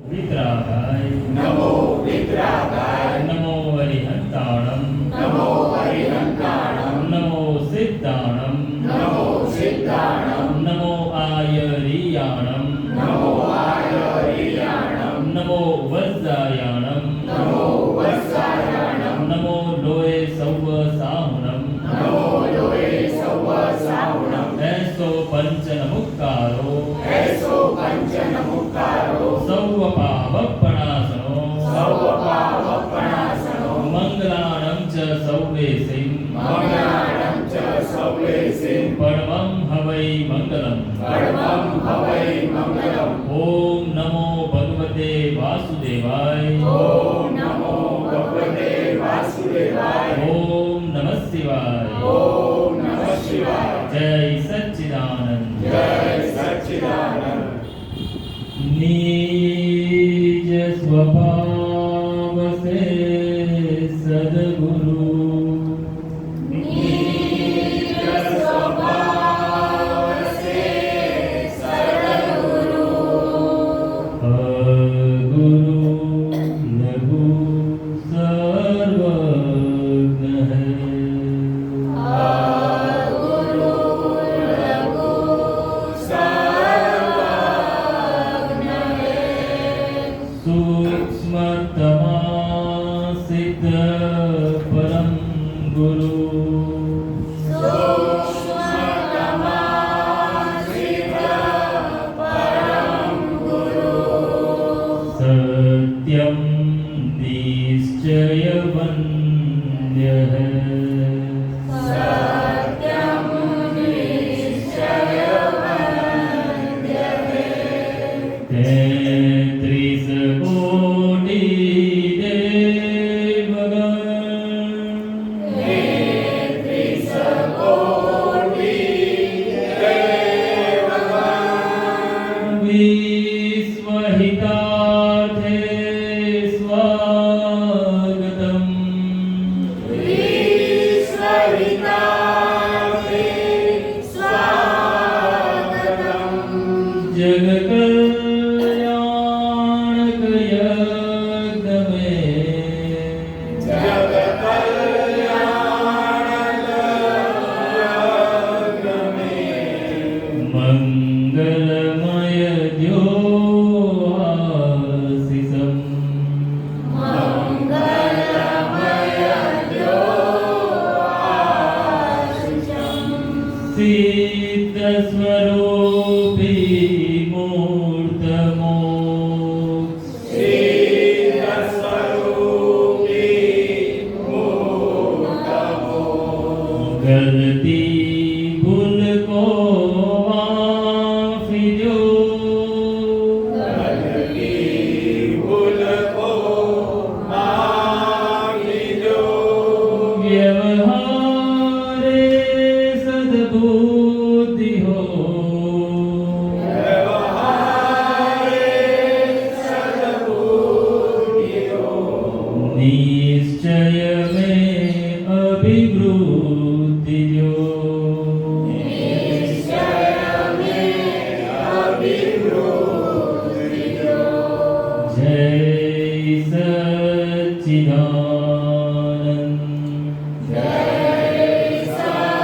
વિતરાગાય નમો વિતરાગાય નમો હરિહંતાણમ નમો હરિહંતાણમ નમો સિદ્ધાણમ નમો સિદ્ધાણમ નમો આયરિયાણમ નમો આયરિયાણમ નમો વજ્જાયાણમ નમો વત્સાયાણમ નમો લોય સૌવ સાહુણમ નમો લોય સૌવ સાહુણમ એસો પંચન મુક્કારો એસો પંચન મુક્કારો સૌવ પાવપણાસનો સૌ પાવપણાસનો મંગલાણમ ચ સૌવે સિંહ મંગલાણમ ચ સૌવે સિંહ પરમં હવૈ મંગલમ પરમં હવૈ મંગલમ ઓમ નમો ભગવતે વાસુદેવાય ઓમ નમો ભગવતે વાસુદેવાય ઓમ નમઃ શિવાય ઓમ નમઃ શિવાય જય સચ્ચિદાનંદ જય સચ્ચિદાનંદ નિજ સ્વભાવ સે સદગુરુ નિજ સ્વભાવ સે સદગુરુ ગુરુ લઘુ સર્વજ્ઞ હૈ ગુરુ લઘુ સર્વજ્ઞ સૂક્ષ્મતમા સિદ્ધ પરમ ગુરુ સત્યમ નિશ્ચય વંદ્ય સત્યમ નિશ્ચય વંદ્ય તેત્રીસ કોટી દેવગણ તેત્રીસ કોટી દેવગણ વિશ્વહિતાર્થે સ્વાગતમ વિશ્વહિતાર્થે સ્વાગતમ જગકલ્યાણક યજ્ઞમે મંગલમય દ્યોઆશિષમ સિદ્ધ સ્વરૂપી મૂર્ત મોક્ષ ગલતી ભૂલ કો માફી જો વ્યવહારે સદબુદ્ધિ હો નિશ્ચય में अभिवृद्धि जो जय सच्चिदानंद जय सच्चिदानंद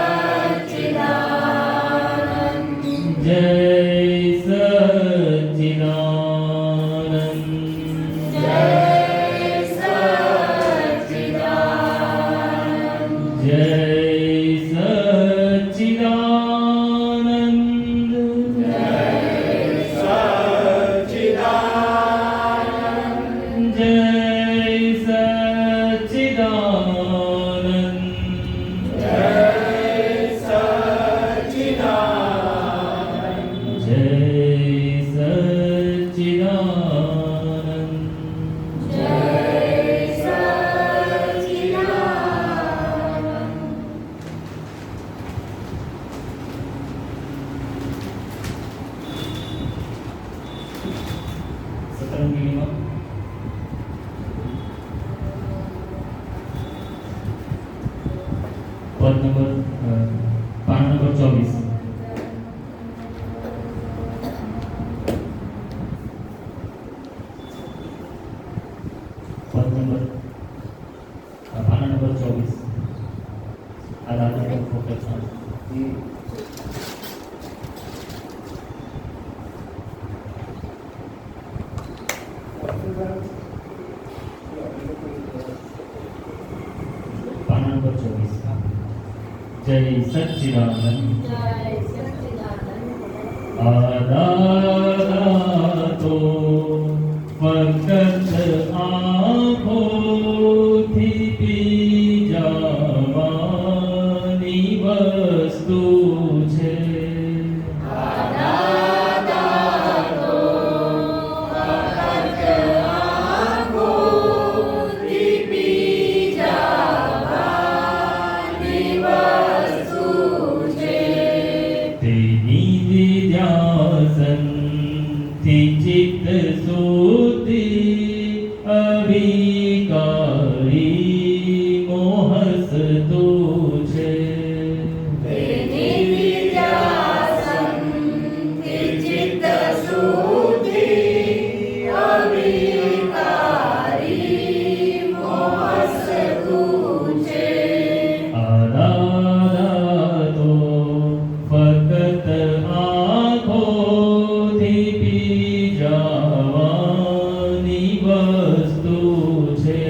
जय सच्चिदानंद जय सच्चिदानंद जय सच्चिदानंद સતરંગીમાં પદ નંબર પાન નંબર 24 ॐ નંબર પાના નંબર 24 આ દાદાનું ફોકસ પાના નંબર 24 જય સચ્ચિદાનંદ આદા તો ફક્ત આંખોથી પી જવાની વસ્તુ છે. ચિત્ત શુદ્ધિ અવિકારી મોહસ તું છે. આદા તો ફક્ત આંખોથી પી જવાની વસ્તુ છે.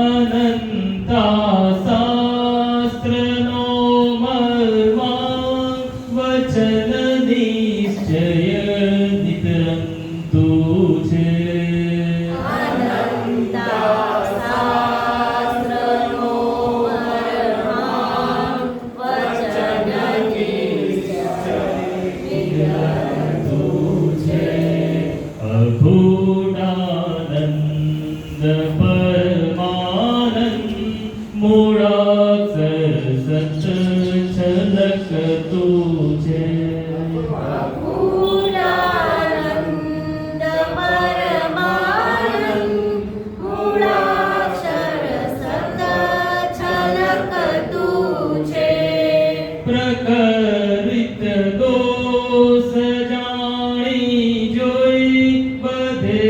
અનંતા શાસ્ત્રનો મર્મા વચન નિશ્ચય નિતરંતુ છે. અખૂટાનંદ પરમાનંદ મૂળાક્ષર સત છલકતું છે. પ્રકૃત દોષ જાણી જોઈ બધે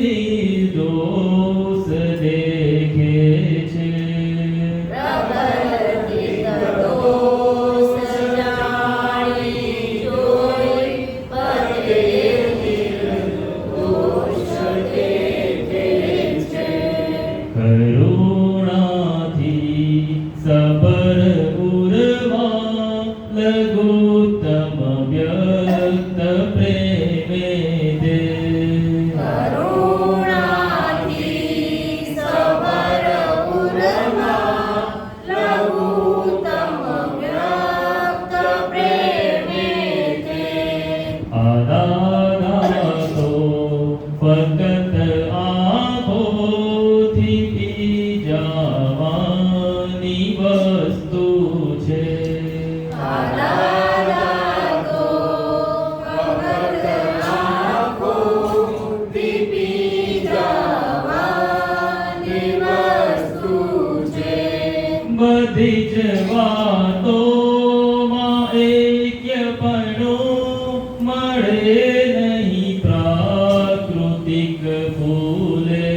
નિર્દોષ દેખે છે. કરુણાથી સબર ઉર્વા લઘુત્તમ વ્યક્ત પ્રેમે દે. આદા તો ફક્ત આંખોથી પી જવાની વસ્તુ છે. બધી જ વાતોમાં એક્યપણું મળે નહીં પ્રાકૃતિક ફૂલે.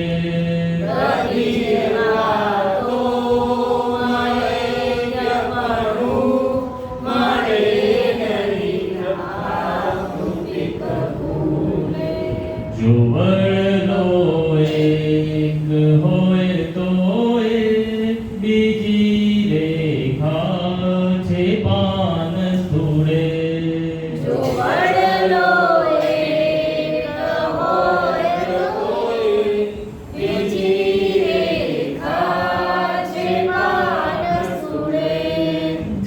જો વડલો એક હોય તો એ બીજી રેખા છે પાન સ્થૂળે.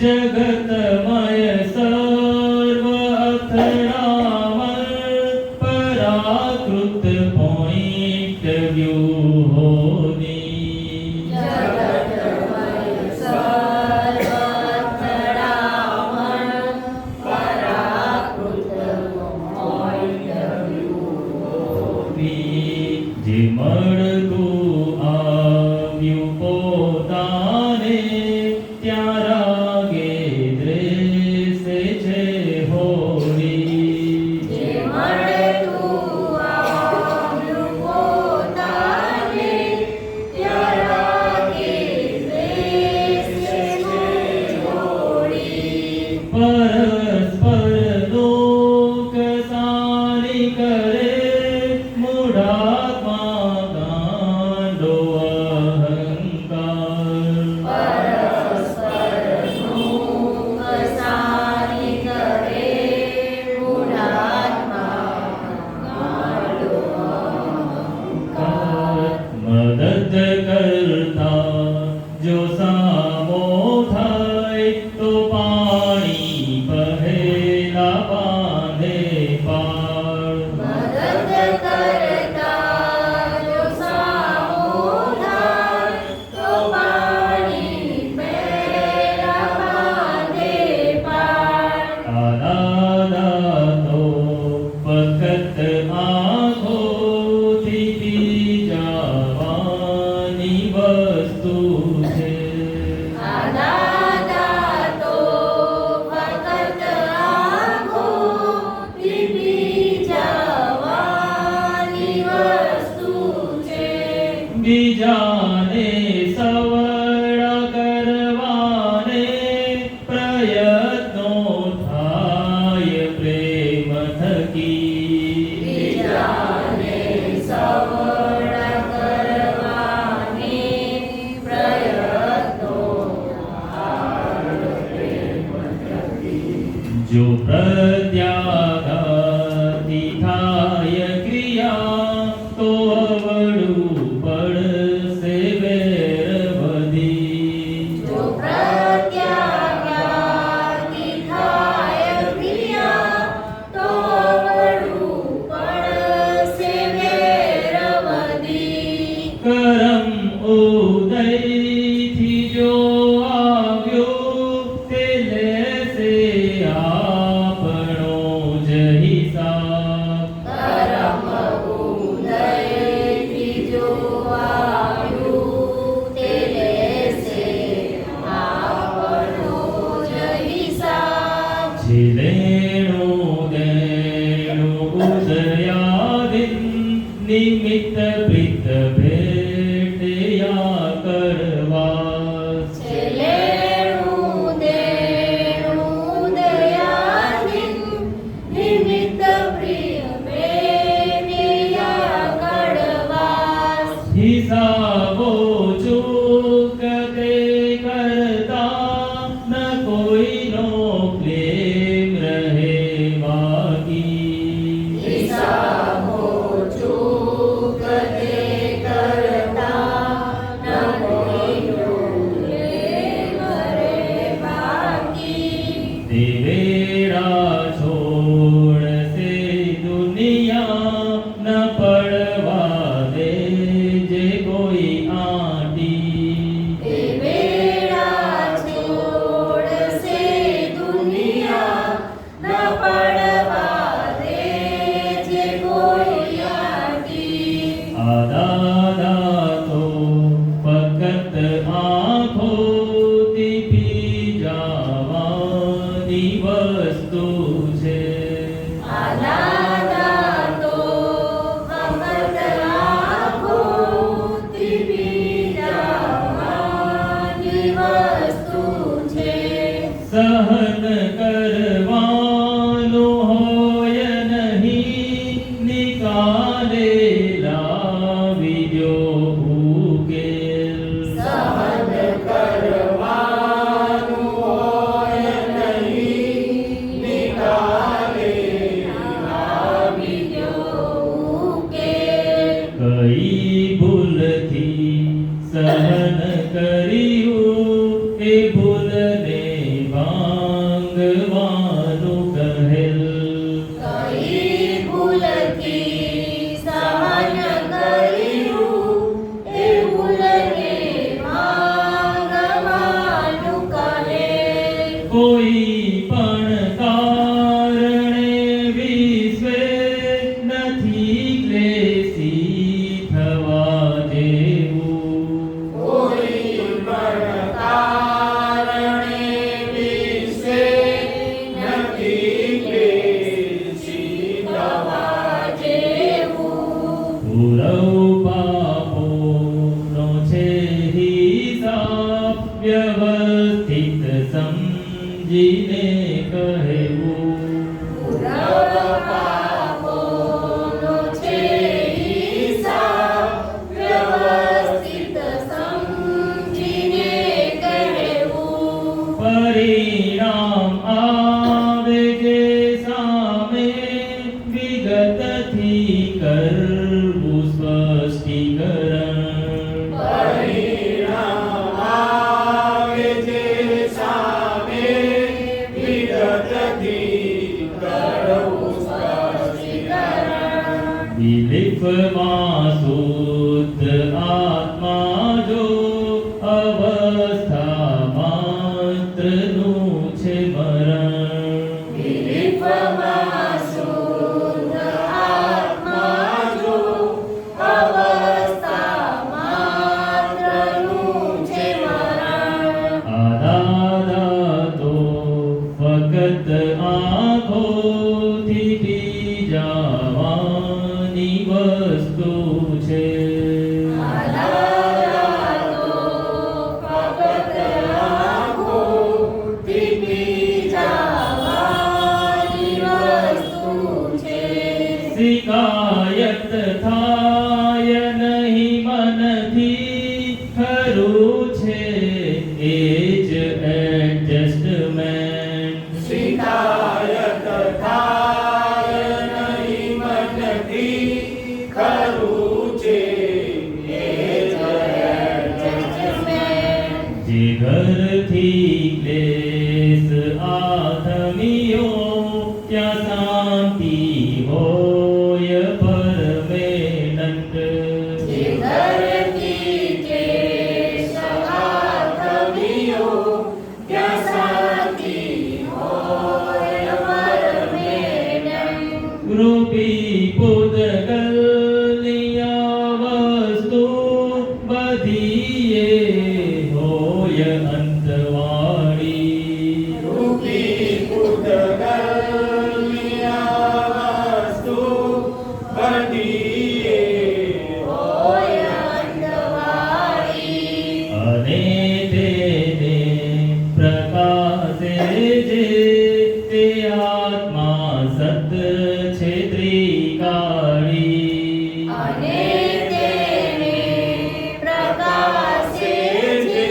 જગતમય સર્વ અથડામણ પરાકૃત પોઈન્ટ વ્યૂહોની. જે મળતું આવ્યું પોતા મદદ કરતા જો સામો થાય તો પાણી પહેલા બાંધે પાળ. મદદ કરતા જો સામો થાય તો પાણી પહેલા બાંધે પાળ. આદા તો ફક્ત આંખોથી પી જવાની વસ્તુ છે. આ દાદા તો ફક્ત આંખોથી પી જવાની વસ્તુ છે. બીજાને સવડા કરવાને પ્રયત્નો થાય પ્રેમ થકી. બીજાને સવડા કરવાને પ્રયત્નો જો પ્રત્યાઘાતી થાય ક્રિયા તો અવળું પડશે વેર બધી. જો પ્રત્યાઘાતી થાય ક્રિયા તો અવળું પડશે વેર બધી. કરમ ઉદયથી જો આવ્યો તે લેશે આપણો જ હિસાબ. કરમ ઉદયથી જો આવ્યું તે લેશે આપણો જ હિસાબ. જે લેણું દેણું ઉદયાદિન નિમિત્ત પ્રીત ભેટયા કરવાસ. છે લેણું દેણું દયાદિન નિમિત્ત પ્રિય પ્રેમિયા કડવાસ. હિસાબો ચૂકતે કરતા ન કોઈનો પ્રેમ રહે બાકી. હિસાબો ચૂકતે કરતા ન કોઈનો પ્રેમ રહે બાકી. તે વેળા છોડશે દુનિયા ન પડવા દે જે કોઈ આંટી. તે વેળા છોડશે દુનિયા ન પડવા દે જે કોઈ આંટી. આ દાદા તો ફક્ત આંખોથી પી જવાની વસ્તુ છે. આ દાદા તો ફક્ત આંખોથી પી જવાની વસ્તુ છે. સહન કરવાનું હોય નહીં નિકાલે લાવી દો ઉકેલ. સહન કરવાનું હોય નહીં નિકાલે લાવી દો ઉકેલ. કઈ ભૂલથી સહન કર્યું એ ભૂલને ભાંગવાનું કહેલ. કઈ ભૂલથી સહન કર્યું એ ભૂલને માંગવાનું કહે. કોઈ પણ કારણે વિશ્વે નથી ક્લેશી થવા જેવું. કોઈ પણ કારણે વિશે નથી ક્લેશી થવા જેવું. પૂરવ પાપોનો છે હિસાબ વ્યવસ્થિત સમજીને કહેવું. પૂરવ પાપોનો છે હિસાબ વ્યવસ્થિત સમજીને કહેવું. પરિણામ આવે જે સામે વિગતથી કરવું સ્પષ્ટીકરણ. આત્મા જો અવસ્થા માત્રનું છે મરણ. વિલીપમાં શુદ્ધ આત્મા જો અવસ્થા માત્રનું છે મરણ. આદાદા તો ફકત આંખોથી પી જવાની વસ્તુ છે. શિકાયત થાય નહીં મનથી ખરું છે એ જ એડજસ્ટમેન્ટ. શિકાયત થાય નહીં મનથી ખરું છે એ જ એડજસ્ટમેન્ટ. જે ઘરથી ક્લેશ આથમીઓ ત્યાં શાંતિ હોય પરમેનન્ટ. જે ઘરથી ક્લેશ આથમીઓ ત્યાં શાંતિ હોય પરમેનન્ટ. રૂપી પૂતગલની વસ્તુ બધીએ હોય અંતવાળી. રૂપી પૂતગલની વસ્તુ બધીએ હોય અંતવાળી. અને તેને પ્રકાશે જે તે આત્મા સત છે ત્રિકાળી. અને તેને પ્રકાશે જે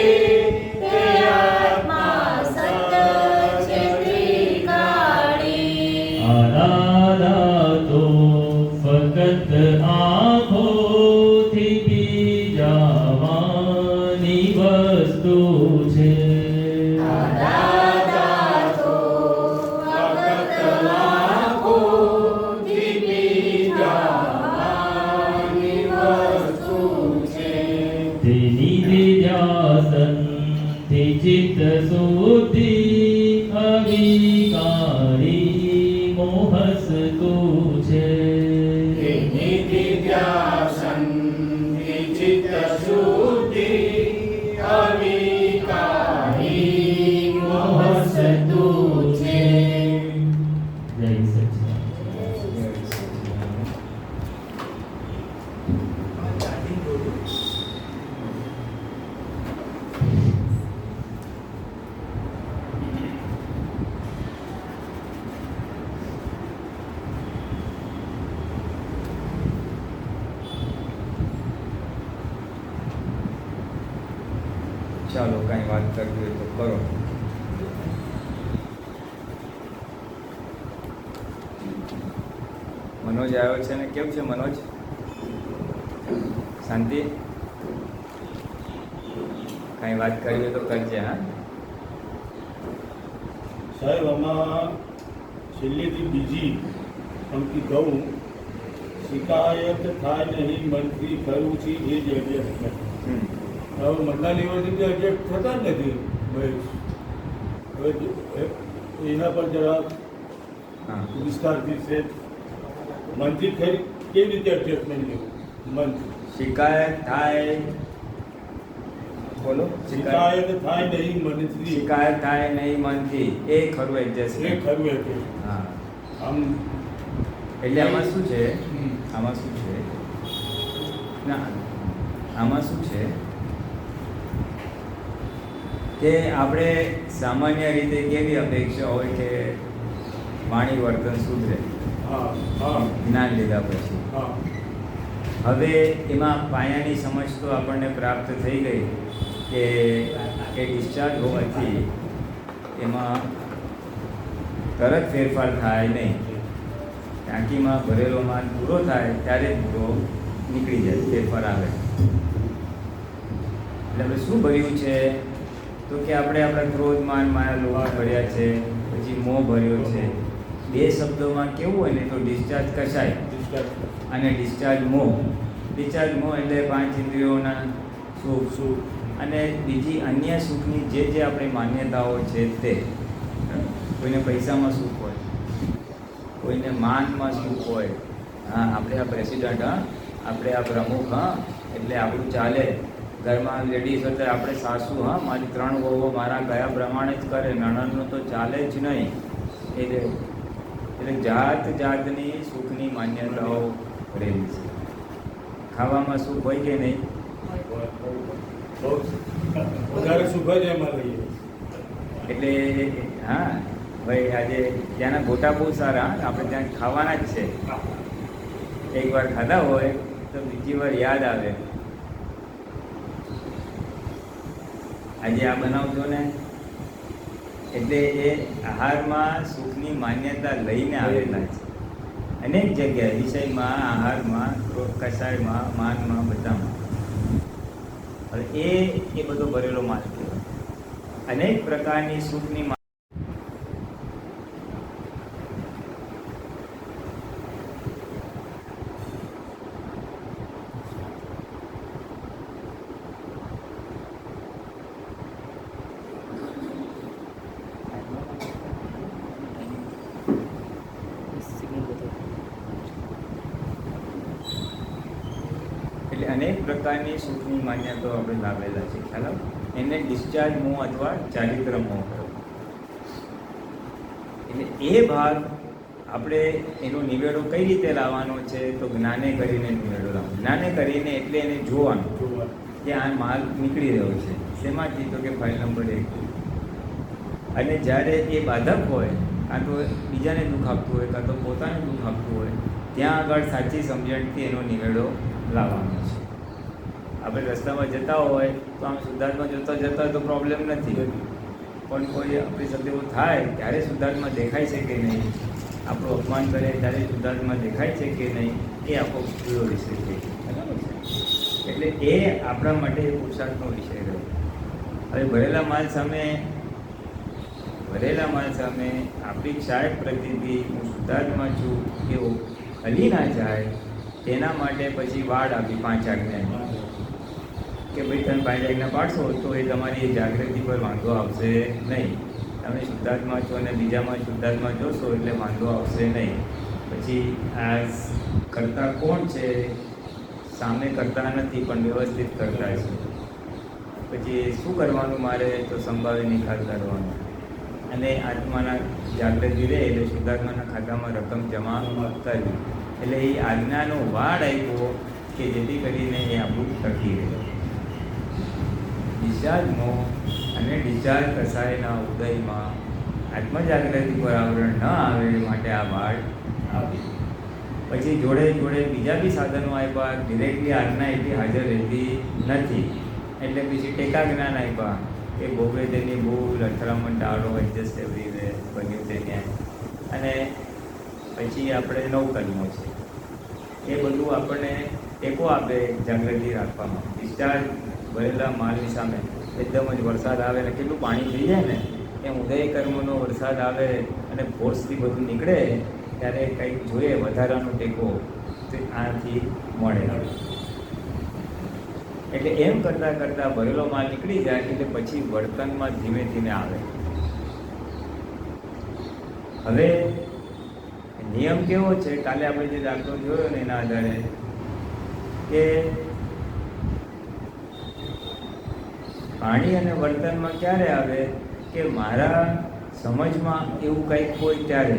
તે આત્મા સત છે ત્રિકાળી. આદાદા તો ફકત આંખોથી પી જવાની વસ્તુ છે. દાદા તો ફક્ત આંખોથી પી જવાની વસ્તુ છે. તેની ધ્યાસનથી ચિત્ત શુદ્ધિ અવિકારી મોહસ્તું છે. તેની દિવ્યાસનથી ચિત્ત શુદ્ધિ અવિકારી મોહસ્તું છે. જય સચ્ચિદાનંદ. ચાલો કાંઈ વાત કરવી હોય તો કરો. મનોજ આવ્યો છે ને? કેમ છે મનોજ? શાંતિ? કાંઈ વાત કરવી હોય તો કરજે. હા, સાહેબ આમાં છેલ્લેથી બીજી પંક્તિ કહું, શિકાયત થાય નહીં મનથી ખરું છે એ જ એડજસ્ટમેન્ટ. હવે મનના લેવલથી બી એડજસ્ટ થતા જ નથી મહેશ. હવે એના પર જરા હા. વિસ્તારથી છે મનથી ખરી કેવી રીતે એડજસ્ટમેન્ટ લેવું મનથી. શિકાયત થાય, બોલો. શિકાયત થાય નહીં મનથી શિકાયત થાય નહીં મનથી એ ખરું એ એડજસ્ટમેન્ટ. ખરું એટલે હા, આમ એટલે આમાં શું છે? આમાં શું છે? ના, આમાં શું છે કે આપણે સામાન્ય રીતે કેવી અપેક્ષા હોય કે વાણી વર્તન સુધરે હા હા જ્ઞાન લીધા પછી. હા હવે એમાં પાયાની સમજ તો આપણને પ્રાપ્ત થઈ ગઈ કે ડિસ્ચાર્જ હોવાથી એમાં તરત ફેરફાર થાય નહીં. ટાંકીમાં ભરેલો માલ પૂરો થાય ત્યારે જ પૂરો નીકળી જાય, ફેરફાર આવે. એટલે આપણે શું ભર્યું છે તો કે આપણે આપણા ક્રોધ, માન, માયા, લોભ ભર્યા છે, પછી મોહ ભર્યો છે. બે શબ્દોમાં કેવું હોય ને તો ડિસ્ચાર્જ કશાય અને ડિસ્ચાર્જ મોહ. ડિસ્ચાર્જ મોહ એટલે પાંચ ઇન્દ્રિયોના સુખ સુખ. અને બીજી અન્ય સુખની જે આપણી માન્યતાઓ છે તે. કોઈને પૈસામાં સુખ હોય, કોઈને માનમાં સુખ હોય. હા, આપણે આ પ્રેસિડન્ટ, હા, આપણે આ પ્રમુખ, હા, એટલે આપણું ચાલે. ઘરમાં લેડીઝ હોય તો આપણે સાસુ, હા, મારી 3 વહુઓ મારા કયા પ્રમાણે જ કરે, નણંદનું તો ચાલે જ નહીં. એટલે જાત જાતની સુખની માન્યતાઓ રહેલી છે. ખાવામાં સુખ હોય કે નહીં? બહુ વધારે સુખ જ એમાં રહીએ. એટલે હા ભાઈ, આજે ત્યાંના ગોટા બહુ સારા, હા, આપણે ત્યાં ખાવાના જ છે. એકવાર ખાધા હોય તો બીજી વાર યાદ આવે. આજે આ બનાવજો ને. એટલે એ આહારમાં સુખની માન્યતા લઈને આવેલા છે. અનેક જગ્યાએ વિષયમાં, આહારમાં, કસાયમાં, માનમાં, બધામાં. હવે એ બધો ભરેલો માલ કહેવાય. અનેક પ્રકારની સુખની એટલે અનેક પ્રકારની સુખની માન્યતાઓ આપણે લાવેલા છે. ખ્યાલ આવે? એને ડિસ્ચાર્જ મોહ અથવા ચારિત્ર મોહ કહ્યું. એટલે એ ભાગ આપણે એનો નિવેડો કઈ રીતે લાવવાનો છે? તો જ્ઞાને કરીને નિવેડો લાવવાનો. જ્ઞાને કરીને એટલે એને જોવાનું કે આ માલ નીકળી રહ્યો છે. શેમાંથી? તો કે ફાઇલ નંબર 1. અને જ્યારે એ બાધક હોય, કાં તો બીજાને દુઃખ આપતું હોય, કાં તો પોતાને દુઃખ આપતું હોય, ત્યાં આગળ સાચી સમજણથી એનો નિવેડો લાવવાનો છે. આપણે રસ્તામાં જતા હોય તો આમ શુદ્ધાર્થમાં જતા જતા તો પ્રોબ્લેમ નથી, પણ કોઈ આપણી સાથે એવું થાય ત્યારે શુદ્ધાર્થમાં દેખાય છે કે નહીં, આપણું અપમાન કરે ત્યારે શુદ્ધાર્થમાં દેખાય છે કે નહીં, એ આપણો પૂરો વિષય છે. બરાબર છે? એટલે એ આપણા માટે પુરુષાર્થનો વિષય રહ્યો. હવે ભરેલા માલ સામે આપણી ક્ષાયક પ્રતિથી હું શુદ્ધાર્થમાં છું એવું હલી ના જાય, તેના માટે પછી વાડ આપી 5 આજ્ઞા કે ભાઈ તમે 5 આજ્ઞા પાડશો તો એ તમારી જાગૃતિ પર વાંધો આવશે નહીં. તમે શુદ્ધાર્થમાં છો અને બીજામાં શુદ્ધાર્થમાં જોશો એટલે વાંધો આવશે નહીં. પછી આ કરતા કોણ છે? સામે કરતા નથી પણ વ્યવસ્થિત કરતા છે. પછી શું કરવાનું મારે? તો સંભાવે નિખાર કરવાનો અને આત્માના જાગૃતિ રહે એટલે શુદ્ધાત્માના ખાતામાં રકમ જમા કરવી. એટલે એ આજ્ઞાનો વાડ આપ્યો કે જેથી કરીને એ આપણું ટકી રહે. ડિસ્ચાર્જ મોહ અને ડિસ્ચાર્જ કસાયના ઉદયમાં આત્મજાગૃતિ પર આવરણ ન આવે માટે આ વાડ આપી. પછી જોડે જોડે બીજા બી સાધનો આપ્યા. ડિરેક્ટલી આજ્ઞા એટલી હાજર રહેતી નથી, એટલે પછી ટેકા જ્ઞાન આપ્યા કે ભોગવે તેની ભૂલ, અથડામણ ટાળો, એડજસ્ટ એવરીવે, બન્યું તે ન્યાય. અને પછી આપણે 9 કર્મો છે એ બધું આપણને ટેકો આપે જાગૃતિ રાખવામાં. ડિસ્ચાર્જ ભરેલા માલની સામે એકદમ જ વરસાદ આવે ને કેટલું પાણી થઈ જાય ને, એમ ઉદય કર્મનો વરસાદ આવે અને ફોર્સથી બધું નીકળે ત્યારે કંઈક જોઈએ વધારાનો ટેકો આનાથી મળે. એટલે એમ કરતાં કરતાં ભરેલો માલ નીકળી જાય એટલે પછી વર્તનમાં ધીમે ધીમે આવે. હવે નિયમ કેવો છે? કાલે આપણે જે દાખલો જોયો ને એના આધારે કે પાણી અને વર્તનમાં ક્યારે આવે કે મારા સમજમાં એવું કંઈક હોય ત્યારે.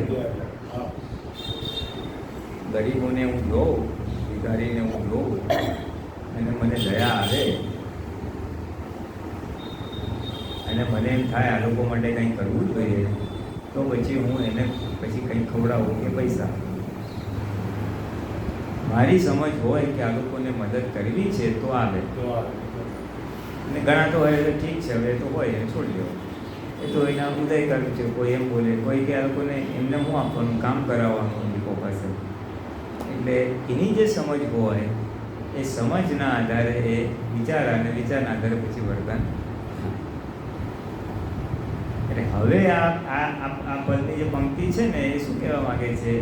ગરીબોને હું જોઉં, ભિખારીને હું જોઉં અને મને દયા આવે અને મને એમ થાય આ લોકો માટે કંઈ કરવું જોઈએ, તો પછી હું એને પછી કંઈ ખવડાવું કે પૈસા. મારી સમજ હોય કે આ લોકોને મદદ કરવી છે તો આવે. અને ઘણા તો હોય ઠીક છે, હવે તો હોય એને છોડી દો, એ તો એના ઉદય કર્મ છે. કોઈ એમ બોલે, કોઈ કે આ લોકોને એમને શું આપવાનું, કામ કરાવવાનું લોકો પાસે. એટલે એની જે સમજ હોય એ સમજના આધારે એ વિચાર અને વિચારના આધારે પછી વર્તન. એટલે હવે આ પદની જે પંક્તિ છે ને એ શું કહેવા માંગે છે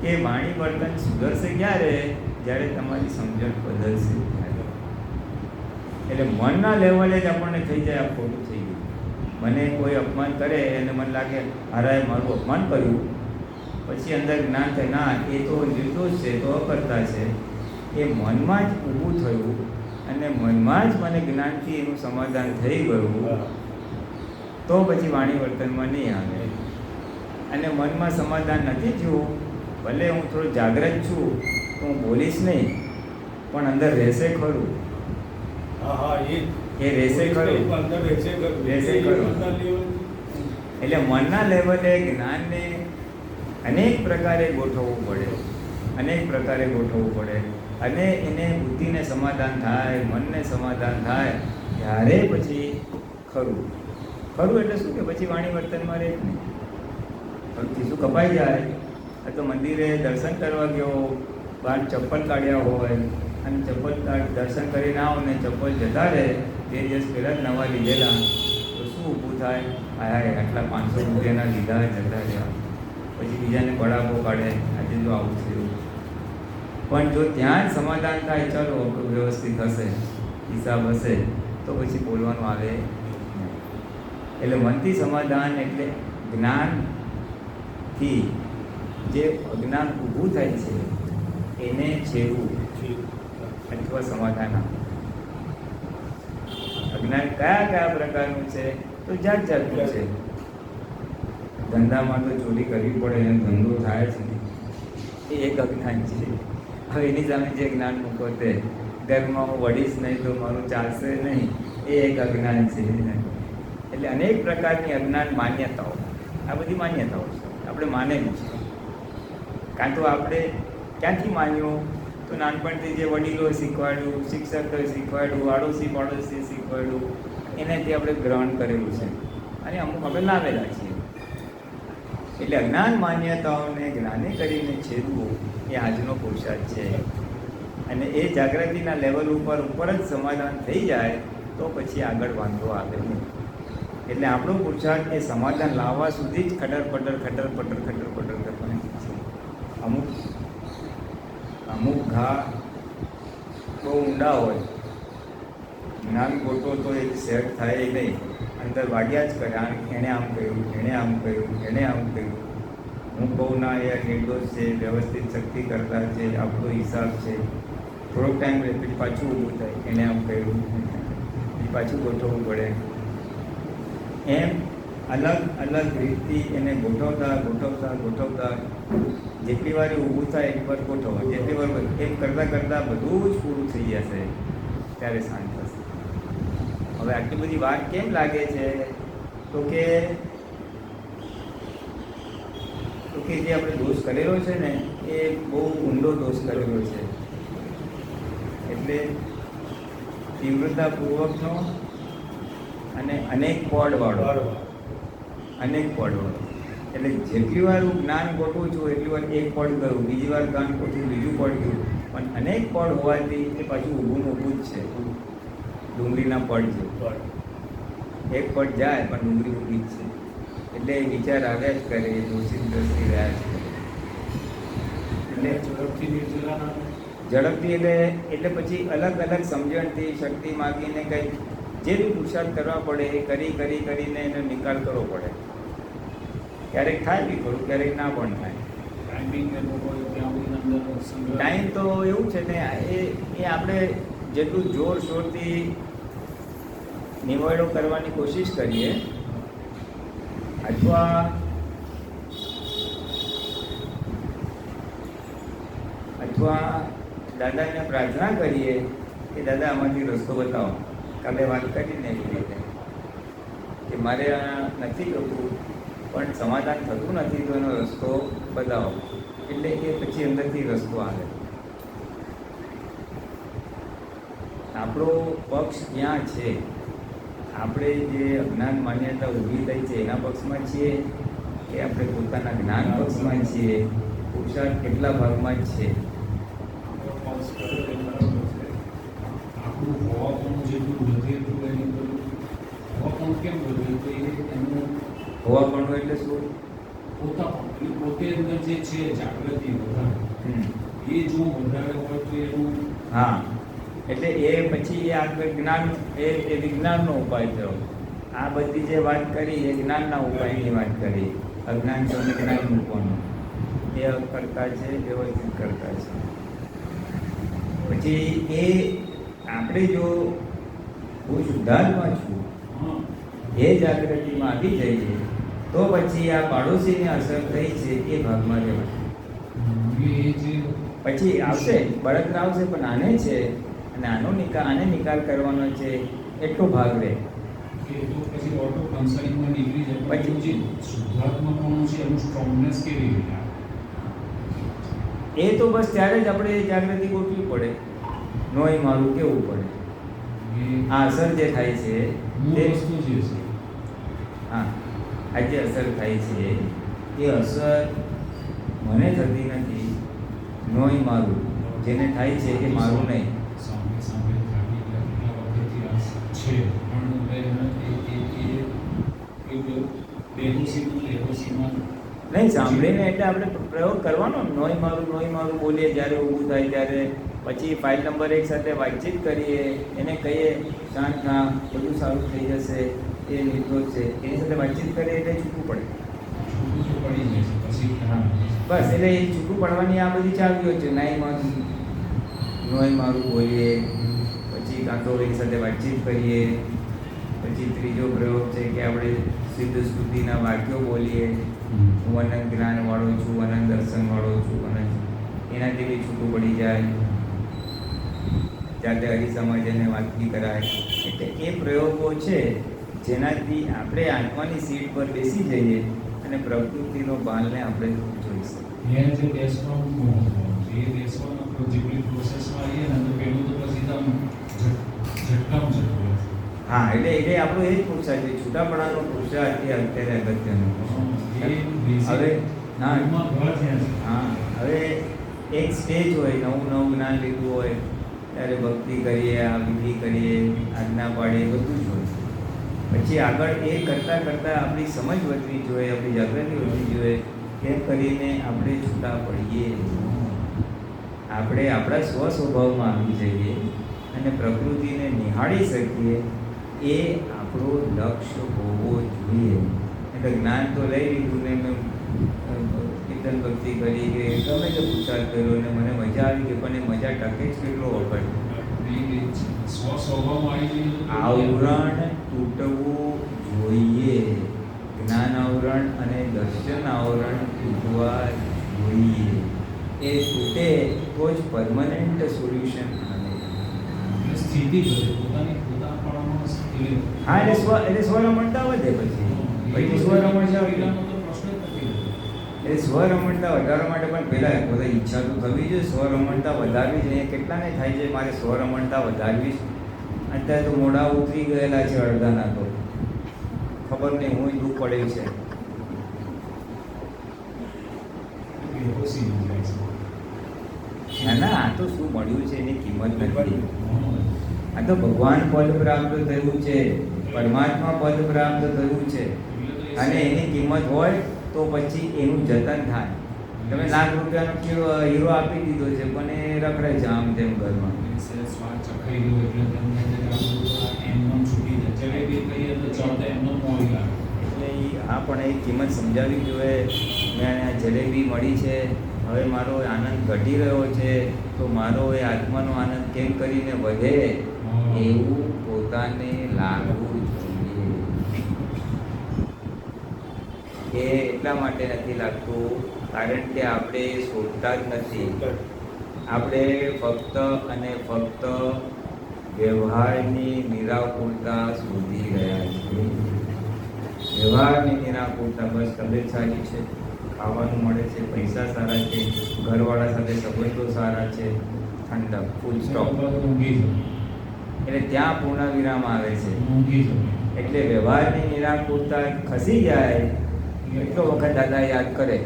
કે વાણી વર્તન સુધરશે ક્યારે? જ્યારે તમારી સમજણ બદલશે. એટલે મનના લેવલે જ આપણને થઈ જાય આ ખોટું થઈ ગયું. મને કોઈ અપમાન કરે અને મને લાગે હારાએ મારું અપમાન કર્યું, પછી અંદર જ્ઞાન થાય ના એ તો નિર્દોષ છે, તો અકર્તા છે. એ મનમાં જ ઊભું થયું અને મનમાં જ મને જ્ઞાનથી એનું સમાધાન થઈ ગયું, તો પછી વાણી વર્તનમાં નહીં આવે. અને મનમાં સમાધાન નથી થયું, ભલે હું થોડો જાગ્રત છું તો હું બોલીશ નહીં, પણ અંદર રહેશે ખરું. હા હા એ રહેશે ખરું. અંદર રહેશે ખરું. રહેશે ખરું. મનના level. એટલે મનના લેવલે જ્ઞાનને અનેક પ્રકારે ગોઠવવું પડે, અનેક પ્રકારે ગોઠવવું પડે, અને એને બુદ્ધિને સમાધાન થાય, મનને સમાધાન થાય ત્યારે પછી ખરું. ખરું એટલે શું કે પછી વાણી વર્તનમાં રહે જ નહીં. ખીસું કપાઈ જાય. આ તો મંદિરે દર્શન કરવા ગયો, બહાર ચપ્પલ કાઢ્યા હોય અને દર્શન કરીને આવો ને ચપ્પલ જતા રહે, 2 દિવસ પહેલાં જ નવા લીધેલા, તો શું ઊભું થાય? હાય આટલા 500 રૂપિયાના લીધા જતા રહ્યા, પછી બીજાને બળાવો કાઢે, આજે જો આવું થયું. પણ જો ત્યાં જ સમાધાન થાય, ચાલો આપણું વ્યવસ્થિત હશે, હિસાબ હશે, તો પછી બોલવાનું આવે નહીં. એટલે મનથી સમાધાન એટલે જ્ઞાનથી જે અજ્ઞાન ઊભું થાય છે એને છેડવું અથવા સમાધાન આપવું. અજ્ઞાન કયા કયા પ્રકારનું છે? તો જાત જાતનું છે. ધંધામાં તો ચોરી કરવી પડે અને ધંધો થાય છે, એ એક અજ્ઞાન છે. હવે એની સામે જે જ્ઞાન મૂકો તે ઘરમાં હું વળીશ નહીં તો મારું ચાલશે નહીં, એ એક અજ્ઞાન છે. એટલે અનેક પ્રકારની અજ્ઞાન માન્યતાઓ, આ બધી માન્યતાઓ છે, આપણે માનેલું છે. કાં તો આપણે ક્યાંથી માન્યું? તો નાનપણથી જે વડીલો શીખવાડ્યું, શિક્ષકોએ શીખવાડ્યું, આડોશી પાડોશી શીખવાડ્યું, એનાથી આપણે ગ્રહણ કરેલું છે અને અમુક આપણે લાવેલા છીએ. એટલે અજ્ઞાન માન્યતાઓને જ્ઞાને કરીને છેદવું એ આજનો પુરુષાર્થ છે. અને એ જાગૃતિના લેવલ ઉપર જ સમાધાન થઈ જાય તો પછી આગળ વાંધો આવે નહીં. એટલે આપણો પુરુષાર્થ એ સમાધાન લાવવા સુધી જ ખટર પટર કરવાની છે. અમુક ઘા બહુ ઊંડા હોય, જ્ઞાન ગોટો તો એક સેટ થાય નહીં, અંદર વાગ્યા જ કરે. એણે આમ કહ્યું, એણે આમ કહ્યું, એણે આમ કહ્યું. હું કહું ના એ નિર્દોષ છે, વ્યવસ્થિત શક્તિ કરતા છે, આપણો હિસાબ છે. થોડોક ટાઈમ રહે પછી પાછું ઊભું થાય, એણે આમ કહ્યું, પછી પાછું ગોઠવવું પડે. એમ અલગ અલગ રીતથી એને ગોઠવતા જેટલી વાર ઊભું થાય એટલી વાર ગોઠવવા, જેટલી વાર એમ કરતાં બધું જ પૂરું થઈ જશે ત્યારે શાંત થશે. હવે આટલી બધી વાત કેમ લાગે છે? તો કે જે આપણે દોષ કરેલો છે ને એ બહુ ઊંડો દોષ કરેલો છે. એટલે તીવ્રતાપૂર્વકનો અને અનેક પડવાળો. એટલે જેટલી વાર હું જ્ઞાન ગોઠવું છું એટલી વાર એક પડ કરું, બીજી વાર જ્ઞાન ગોઠવું બીજું પડ ગયું, પણ અનેક પડ હોવાથી એ પાછું ઊભું જ છે. ડુંગળીના પડ છે, એક પડ જાય પણ ડુંગળી ઊભી જ છે. એટલે વિચાર આવ્યા જ કરે, દોષિત દ્રષ્ટિ રહ્યા જ કરે. એટલે ઝડપથી એટલે પછી અલગ અલગ સમજણથી શક્તિ માગીને કંઈક જે બી પુરુષાર્થ કરવા પડે એ કરીને એનો નિકાલ કરવો પડે. ક્યારેક થાય બી ખરું, ક્યારેક ના પણ થાય. ટાઈમ તો એવું છે ને એ આપણે જેટલું જોર શોરથી નિવાડો કરવાની કોશિશ કરીએ અથવા દાદાને પ્રાર્થના કરીએ કે દાદા આમાંથી રસ્તો બતાવો. કાલે વાત કરીને એવી રીતે કે મારે આ નથી કરવું પણ સમાધાન થતું નથી, તો એનો રસ્તો બતાવો. એટલે કે પછી અંદરથી રસ્તો આવે. આપણો પક્ષ ક્યાં છે? આપણે જે અજ્ઞાન માન્યતા ઊભી થઈ છે એના પક્ષમાં છીએ કે આપણે પોતાના જ્ઞાન પક્ષમાં છીએ? પુરુષાર્થ કેટલા ભાગમાં જ છે? આપણું હોવાપણું જેટલું વધે એટલું એની બધું હોવાપણું કેમ વધે તો એનું હોવાપણું એટલે શું? પોતાપણું પોતે અંદર જે છે જાગૃતિ વધારે એ જો વધારે હોય તો એનું હા એટલે એ પછી એ આગળ જ્ઞાન એ વિજ્ઞાનનો ઉપાય થયો. આ બધી જે વાત કરી એ જ્ઞાનના ઉપાયની વાત કરી. અજ્ઞાન છે જ્ઞાન મૂકવાનું એ કરતા છે, વ્યવસ્થિત કરતા છે. પછી એ આપણે જો હું શુદ્ધાત્મા છું એ જાગૃતિમાં આવી જઈએ તો પછી આ પાડોશીને અસર થઈ છે એ ભાગમાં રહેવાય. એ જે પછી આવશે બળતરા આવશે પણ આને છે અને આને નિકાલ કરવાનો છે એટલો ભાગ રહે. કે તો પછી ઓટો કન્સર્નિંગમાં નીકળી જાય. પછી પછી જે શુદ્ધાત્માપણું છે એનું સ્ટ્રોંગનેસ કેવી રીતે આવે? એ તો બસ ત્યારે જ આપણે જાગૃતિ ગોઠવી પડે. નોય મારું કેવું પડે. એ આ અસર જે થાય છે મૂળ તે વસ્તુ જે છે હા આ જે અસર થાય છે એ અસર મને થતી નથી. નોય મારું જેને થાય છે એ મારું નહીં. સામે સામે થાકી ગયા કેટલા વખતથી આ છે પણ હવે એ બેહોશીમાં નહીં સાંભળીને એટલે આપણે પ્રયોગ કરવાનો. નોય મારું બોલીએ જ્યારે ઊભું થાય ત્યારે. પછી ફાઇલ નંબર 1 સાથે વાતચીત કરીએ, એને કહીએ શાંત થા, બધું સારું થઈ જશે, એ નિર્દોષ છે, એની સાથે વાતચીત કરીએ એટલે છૂટું પડે. છૂટું તો પડી જાય છે પછી હા બસ એટલે એ છૂટું પડવાની આ બધી ચાવીઓ છે. નોય મારું બોલીએ, પછી કાં તો એની સાથે વાતચીત કરીએ. પછી ત્રીજો પ્રયોગ છે કે આપણે સિદ્ધ સ્તુતિના વાક્યો બોલીએ. હું અનંત જ્ઞાન વાળો છું, અનંત દર્શન વાળો છું, એનાથી બી છૂટું પડી જાય. જાતે હરિસમાજ એને વાતચીત કરાય. એટલે એ પ્રયોગો છે જેનાથી આપણે આત્માની સીટ પર બેસી જઈએ અને પ્રકૃતિનો બાલને આપણે જોઈ શકીએ. એ જે બેસવાનું એ બેસવાનો જેટલી પ્રોસેસમાં આવીએ ને તો પેલું તો પછી તમે ઝટકામ ઝટકો. હા એટલે આપણો એ જ પુરુષાર્થ છે. છૂટાપણાનો પુરુષાર્થ એ અત્યારે અગત્યનો. હવે હા હવે એક સ્ટેજ હોય, નવું જ્ઞાન લીધું હોય ત્યારે ભક્તિ કરીએ, આ વિધિ કરીએ, આજ્ઞા પાડીએ, બધું જ હોય. પછી આગળ એ કરતાં કરતાં આપણી સમજ વધવી જોઈએ, આપણી જાગૃતિ વધવી જોઈએ. એમ કરીને આપણે છૂટા પડીએ, આપણે આપણા સ્વસ્વભાવમાં આવી જઈએ અને પ્રકૃતિને નિહાળી શકીએ. એ આપણો લક્ષ્ય હોવો જોઈએ. એટલે જ્ઞાન તો લઈ લીધું ને મેં કીર્તન ભક્તિ કરી કે ગમે તે પુરુષાર્થ કર્યો ને મને મજા આવી ગઈ, પણ એ મજા ટકે જ કેટલો વખત. સ્વસ્વભાવમાં આવી જઈએ તો આવરણ તૂટવું જોઈએ. જ્ઞાન આવરણ અને દર્શન આવરણ તૂટવા જોઈએ. એ તૂટે તો જ પરમનન્ટ સોલ્યુશન આવે. સ્થિતિ બદલે પોતાનાપણામાં સ્થિતિ. હા એટલે સ્વરમણતા વધે. પછી સ્વરમણતા પ્રશ્ન જ નથી. એ સ્વરમણતા વધારવા માટે પણ પહેલાં બધા ઈચ્છા તો થવી જોઈએ. સ્વરમણતા વધારવી જોઈએ. કેટલાને થાય છે મારે સ્વરમણતા વધારવી. અત્યારે તો મોઢા ઉતરી ગયેલા છે અડધાના. તો ખબર નહીં હું દુઃખ પડેલું છે. બેહોશી થઈ જાય છે. ના આ તો શું મળ્યું છે એની કિંમત નથી. આ તો ભગવાન પદ પ્રાપ્ત થયું છે, પરમાત્મા પદ પ્રાપ્ત થયું છે અને એની કિંમત હોય તો પછી એનું જતન થાય. તમે લાખ રૂપિયાનો હીરો આપી દીધો છે પણ એ રખડે છે આમ તેમ ઘરમાં. સ્વાદ ચખાઈ ગયો એટલે તમને એમનો છૂટી જાય. જલેબી કહીએ તો ચાલતા એમનો મોડી લાગે. એટલે આ પણ એ કિંમત સમજાવવી જોઈએ. મેં આ જલેબી મળી છે, હવે મારો આનંદ ઘટી રહ્યો છે તો મારો એ આત્માનો આનંદ કેમ કરીને વધે એવું પોતાને લાગવું જોઈએ. એ એટલા માટે નથી લાગતું કારણ કે આપણે શોધતા જ નથી. આપણે ફક્ત અને ફક્ત વ્યવહારની નિરાકુરતા શોધી રહ્યા છીએ. વ્યવહારની નિરાકુરતા, બસ તબિયત સારી છે, ખાવાનું મળે છે, પૈસા સારા છે, ઘરવાળા સાથે સંબંધો સારા છે, ઠંડક, ફૂલ સ્ટોપ. ઊંઘી એટલે ત્યાં પૂર્ણ વિરામ આવે છે. જમે. એટલે વ્યવહારની નિરાકુરતા ખસી જાય એટલો વખત દાદા યાદ કરે,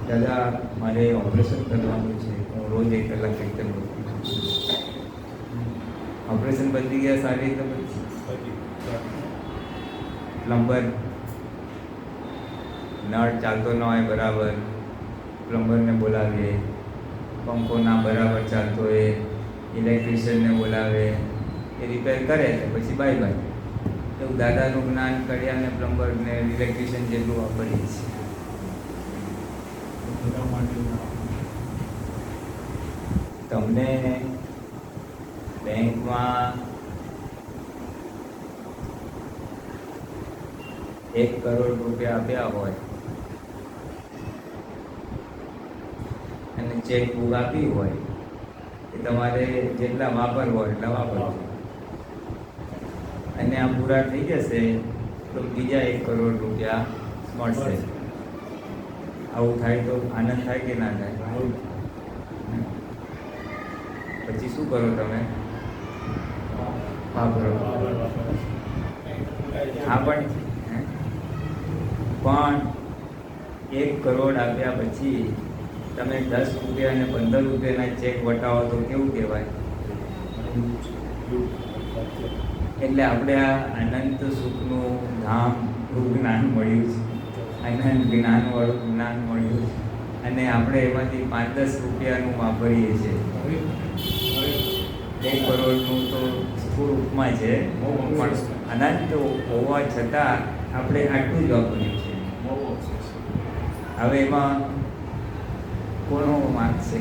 દાદા મારે ઓપરેશન કરવાનું છે, હું રોજ 1 કલાક કીર્તન કરું. ઓપરેશન બદલી ગયા સારી રીતે પ્લમ્બર નળ ચાલતો ન હોય બરાબર, પ્લમ્બરને બોલાવીએ, પંખો ના બરાબર ચાલતો હોય, ઇલેક્ટ્રિશિયનને બોલાવે, એ રિપેર કરે એટલે પછી બાય બાય. એવું દાદાનું જ્ઞાન કડિયા ને પ્લમ્બર ને ઇલેક્ટ્રિશિયન જેટલું વાપરીએ છીએ. બધા માટે તમને બેંકમાં 1 કરોડ રૂપિયા આપ્યા હોય અને ચેકબુક આપી હોય એ તમારે જેટલા વાપરવો એટલા વાપરજો, અને આ પૂરા થઈ જશે તો બીજા 1 કરોડ રૂપિયા મળશે. આવું થાય તો આનંદ થાય કે ના થાય? પછી શું કરો તમે? વાપરો. હા, પણ 1 કરોડ આપ્યા પછી તમે 10 રૂપિયા અને 15 રૂપિયાના ચેક વટાવો તો કેવું કહેવાય? એટલે આપણે આ અનંત સુખનું ધામ જ્ઞાન મળ્યું છે, અનંત જ્ઞાનવાળું જ્ઞાન મળ્યું છે, અને આપણે એમાંથી 5-10 રૂપિયાનું વાપરીએ છીએ. 1 કરોડનું તો સ્થૂળ ઉપમા છે, પણ અનંત હોવા છતાં આપણે આટલું જ વાપર્યું છે. હવે એમાં કોનો વાંક છે?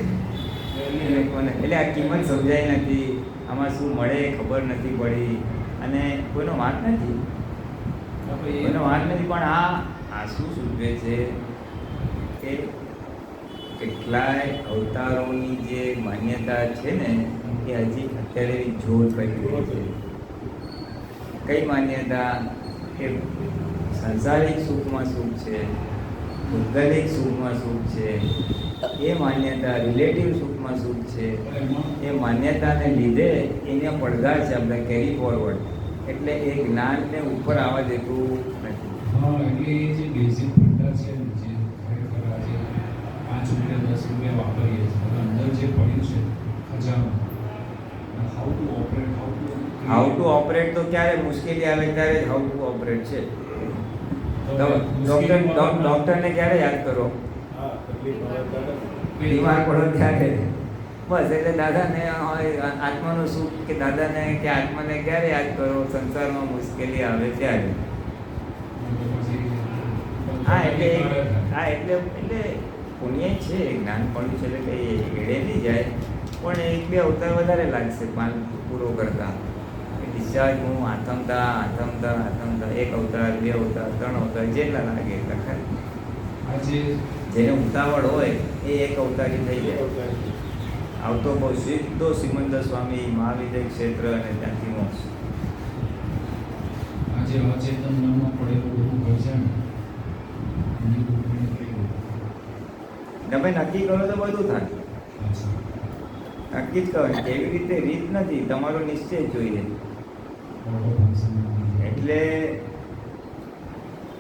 એટલે આ કિંમત સમજાઈ નથી, આમાં શું મળે ખબર નથી પડી, અને કોઈનો વાંક નથી, કોઈનો વાંક નથી. પણ આ શું સૂચવે છે કે કેટલાય અવતારોની જે માન્યતા છે ને એ હજી અત્યારે જોર કરી રહી છે. કઈ માન્યતા? કે સંસારિક સુખમાં સુખ છે, ભૌગોલિક સુખમાં સુખ છે, એ માન્યતા રિલેટિવ સુખમાં સુખ છે. એ માન્યતાને લીધે એને પડઘા છે આપણે કેરી ફોરવર્ડ, એટલે એ જ્ઞાનને ઉપર આવવા દેતું નથી. હા, એટલે એ જે બેઝિક ભંડાર છે ને, જે ખરેખર આજે 5 રૂપિયા 10 રૂપિયા વાપરીએ છીએ, અંદર જે પડ્યું છે ખજાનો, હાઉ ટુ ઓપરેટ તો ક્યારે મુશ્કેલી આવે ત્યારે જ હાઉ ટુ ઓપરેટ છે. ડોક્ટરને ક્યારે યાદ કરો? બીમાર પડો ત્યારે. બસ, એટલે દાદાને આત્માનું સુખ કે દાદાને કે આત્માને ક્યારે યાદ કરો? સંસારમાં મુશ્કેલી આવે ત્યારે. એટલે પુણ્ય છે, જ્ઞાન પડ્યું છે એટલે એડે નહીં જાય, પણ 1-2 અવતાર વધારે લાગશે પૂરો કરતા. ડિસ્ચાર્જ હું આથમતા 1 અવતાર 2 અવતાર 3 અવતાર જેટલા લાગે એટલા ખરે. જેને ઉતાવળ હોય એ 1 અવતારી થઈ જાય. આવતો બહુ સીધો સિમંદર સ્વામી મહાવિદ્ય ક્ષેત્ર અને ત્યાંથી મોક્ષ. આજે અચેતન મનમાં પડેલું બધું ઘરજાણ તમે નક્કી કરો તો બધું થાય. નક્કી જ કરો, એવી રીતે રીત નથી, તમારો નિશ્ચય જોઈએ. એટલે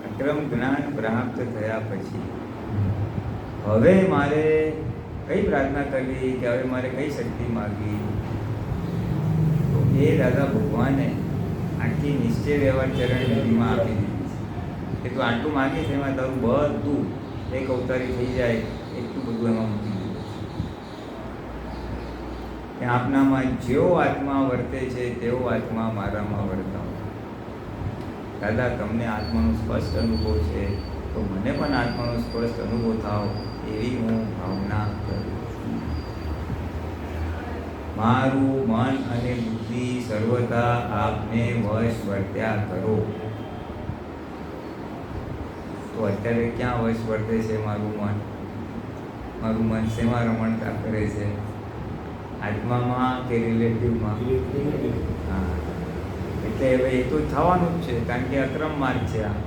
અક્રમ જ્ઞાન પ્રાપ્ત થયા પછી હવે મારે કઈ પ્રાર્થના કરવી, કે હવે મારે કઈ શક્તિ માગવી? તો એ દાદા ભગવાને આખી નિશ્ચય વ્યવહાર ચરણ વિધિમાં આપી દીધી છે કે તું આટલું માગીશ એમાં તારું બધું 1 અવતારી થઈ જાય એટલું બધું એમાં મૂકી દીધું છે. આપનામાં જેવો આત્મા વર્તે છે તેવો આત્મા મારામાં વર્તાવો. દાદા, તમને આત્માનો સ્પષ્ટ અનુભવ છે તો મને પણ આત્માનો સ્પષ્ટ અનુભવ થાવ એવી હું ભાવના કરું છું. મારું મન અને બુદ્ધિ સર્વદા આપને વશ વર્ત્યા કરો. તો અત્યારે ક્યાં વશ વર્તે છે મારું મન? મારું મન શેમાં રમણતા કરે છે? આત્મામાં કે રિલેટિવમાં? હા, એટલે હવે એ તો થવાનું જ છે, કારણ કે અક્રમ માર્ગ છે. આ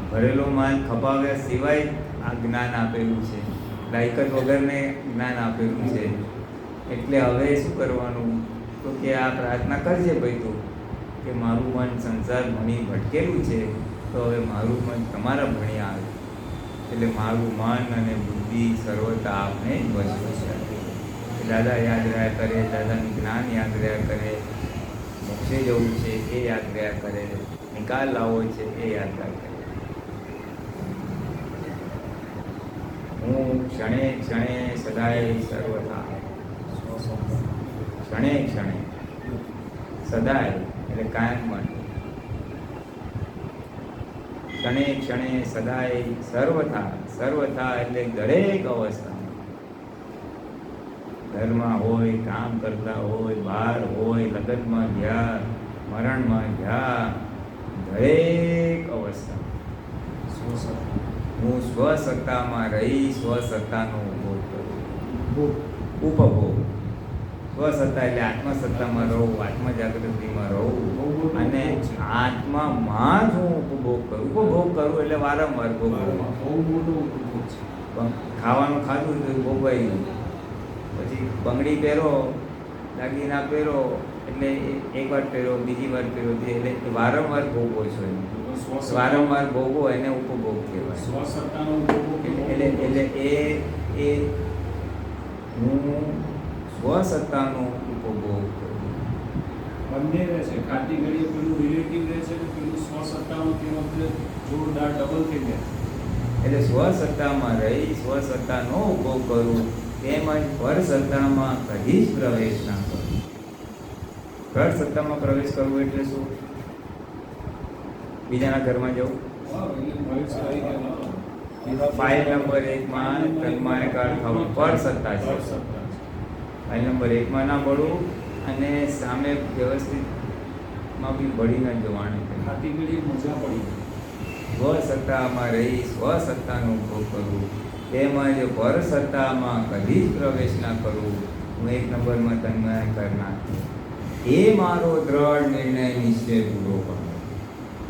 ભરેલો માલ ખપાવ્યા સિવાય આ જ્ઞાન આપેલું છે, લાયકાત વગરને જ્ઞાન આપેલું છે. એટલે હવે શું કરવાનું? તો કે આ પ્રાર્થના કરજે ભાઈ તું, કે મારું મન સંસાર ભણી ભટકેલું છે, તો હવે મારું મન તમારા ભણી આવે. એટલે મારું મન અને બુદ્ધિ સર્વતા આપને વશ વસ્યા. દાદા યાદ રહ્યા કરે, દાદાનું જ્ઞાન યાદ રહ્યા કરે, મોક્ષે જવું છે એ યાદ રહ્યા કરે, નિકાલ લાવવો છે એ યાદ રહ્યા કરે. હું ક્ષણે ક્ષણે સદાય સર્વથા. ક્ષણે ક્ષણે સદાય એટલે કાયમ માટે. ક્ષણે ક્ષણે સદાય સર્વથા. સર્વથા એટલે દરેક અવસ્થામાં, ઘરમાં હોય, કામ કરતા હોય, બહાર હોય, લગ્નમાં ગયા, મરણમાં ગયા, દરેક અવસ્થા હું સ્વસત્તામાં રહી સ્વસત્તાનો ઉપભોગ કરું. ઉપભોગ. સ્વસત્તા એટલે આત્મસત્તામાં રહું, આત્મજાગૃતિમાં રહું અને આત્મામાં જ હું ઉપભોગ કરું. ઉપભોગ કરું એટલે વારંવાર ભોગવું. ખાવાનું ખાધું તો ભોગવાઈ ગયું. પછી બંગડી પહેરો, દાગીના પહેરો એટલે એકવાર પહેરો, બીજી વાર પહેરો, એટલે વારંવાર ભોગવો છો. વારંવાર ભોગવો એને ઉપભોગ કહેવાય. એટલે એ હું સ્વસત્તાનો ઉપભોગ કરું. બંને રહે છે. ખાતી ઘડીએ પેલું રિલેટિવ રહે છે ને પેલું સ્વસત્તાનું તે વખતે જોરદાર ડબલ થઈ જાય. એટલે સ્વસત્તામાં રહી સ્વસત્તાનો ઉપભોગ કરું, તેમજ પરસત્તામાં કદી જ પ્રવેશ ના કરું. પરસત્તામાં પ્રવેશ કરવું એટલે શું? બીજાના ઘરમાં જવું. ફાઇલ નંબર 1 માં તન્માયકાર થવું પરસત્તા છે. ફાઇલ નંબર 1 માં ના પડવું અને સામે વ્યવસ્થિતમાં બી ભળીને જવાનું. ખાતી ઘડીએ મજા પડી. સ્વસત્તામાં રહી સ્વસત્તાનો ઉપભોગ કરવું, તેમજ પરસત્તામાં કદી જ પ્રવેશ ના કરવું. હું 1 નંબરમાં તન્માયકાર નાખું. એ મારો દ્રઢ નિર્ણય નિશ્ચય પૂરો પાડો.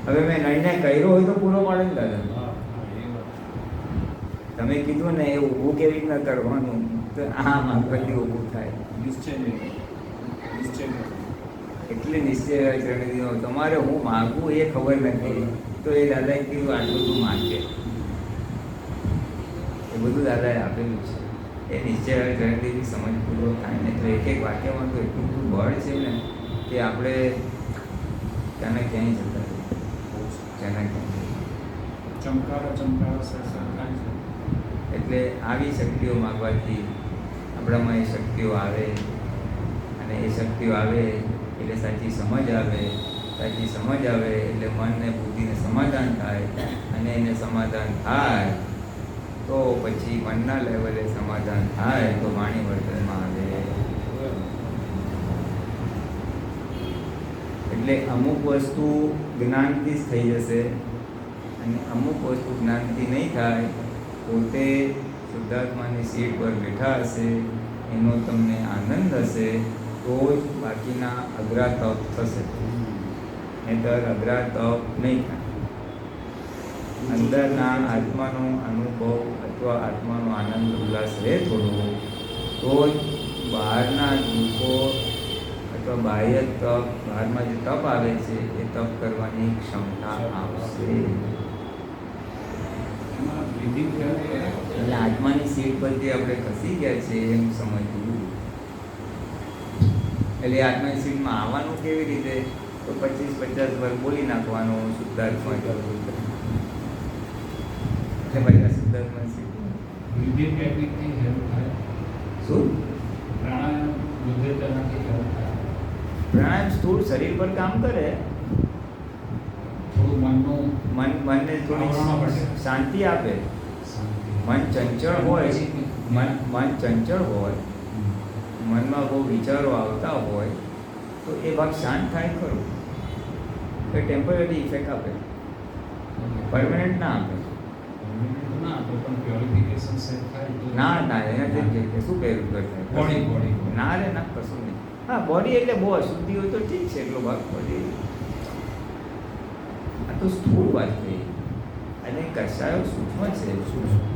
હવે મેં નિર્ણય કર્યો હોય તો પૂરો પાડે ને દાદા. તમે કીધું ને એ ઊભું કેવી રીતના કરવાનું, તો આમ આગળથી ઊભું થાય. એટલે નિશ્ચય ચરણેદીનો તમારે હું માગું એ ખબર નથી, તો એ દાદાએ કીધું આટલું તું માગે. એ બધું દાદાએ આપેલું છે. એ નિશ્ચય ચરણેદીની સમજપૂર્વક થાય ને તો એક એક વાક્યમાં તો એટલું બધું બળ છે ને કે આપણે ત્યાંને ક્યાંય જતા રહીએ. ત્યાંના ક્યાંય ચમકારો સરકાર છે. એટલે આવી શક્તિઓ માગવાથી આપણામાં એ શક્તિઓ આવે અને એ શક્તિઓ આવે એટલે સાચી સમજ આવે. સાચી સમજ આવે એટલે મનને બુદ્ધિને સમાધાન થાય અને એને સમાધાન થાય તો પછી મનના લેવલે સમાધાન થાય તો વાણી વર્તનમાં આવે. એટલે અમુક વસ્તુ જ્ઞાનથી જ થઈ જશે અને અમુક વસ્તુ જ્ઞાનથી નહીં થાય. પોતે શુદ્ધાત્માની સીટ પર બેઠા હશે, એનો તમને આનંદ હશે તો જ બાકીના અઘરા તપ થશે. નહીંતર અઘરા તપ નહીં થાય. અંદરના આત્માનો અનુભવ અથવા આત્માનો આનંદ ઉલ્લાસ રહે થોડો તો જ બહારના દુઃખો અથવા બાહ્ય તપ, બહારમાં જે તપ આવે છે એ તપ કરવાની ક્ષમતા આવશે. એટલે આત્માની સીટ પરથી આપણે ખસી ગયા છે એમ સમજવું. એટલે આત્માની સીટમાં આવવાનું કેવી રીતે? તો 25-50 વાર બોલી નાખવાનું શુદ્ધાત્મા જરૂર. એટલે ભાઈ શુદ્ધાત્મા સીટ વિવેક ટેકનિકથી હેલ્પ થાય. શું? પ્રાણાયામ વૃદ્ધતાનાથી હેલ્પ થાય. પ્રાણાયામ સ્થૂળ શરીર પર કામ કરે, થોડું મનનું મનને થોડી શાંતિ આપે. મન ચંચળ હોય, મન ચંચળ હોય, મનમાં બહુ વિચારો આવતા હોય તો એ ભાગ શાંત થાય ખરું. એ ટેમ્પરરી ઇફેક્ટ આપે, પરમેનન્ટ ના આપે. ના તો પણ પ્યોરિફિકેશન સેટ થાય તો ના એનાથી શું પહેરું થાય? બોડી ના રે ના, કશું નહીં. હા, બોડી એટલે બહુ અશુદ્ધિ હોય તો ઠીક છે, એટલો ભાગ બોડી. આ તો સ્થૂળ વાત થઈ અને કશાયો સૂક્ષ્મ છે.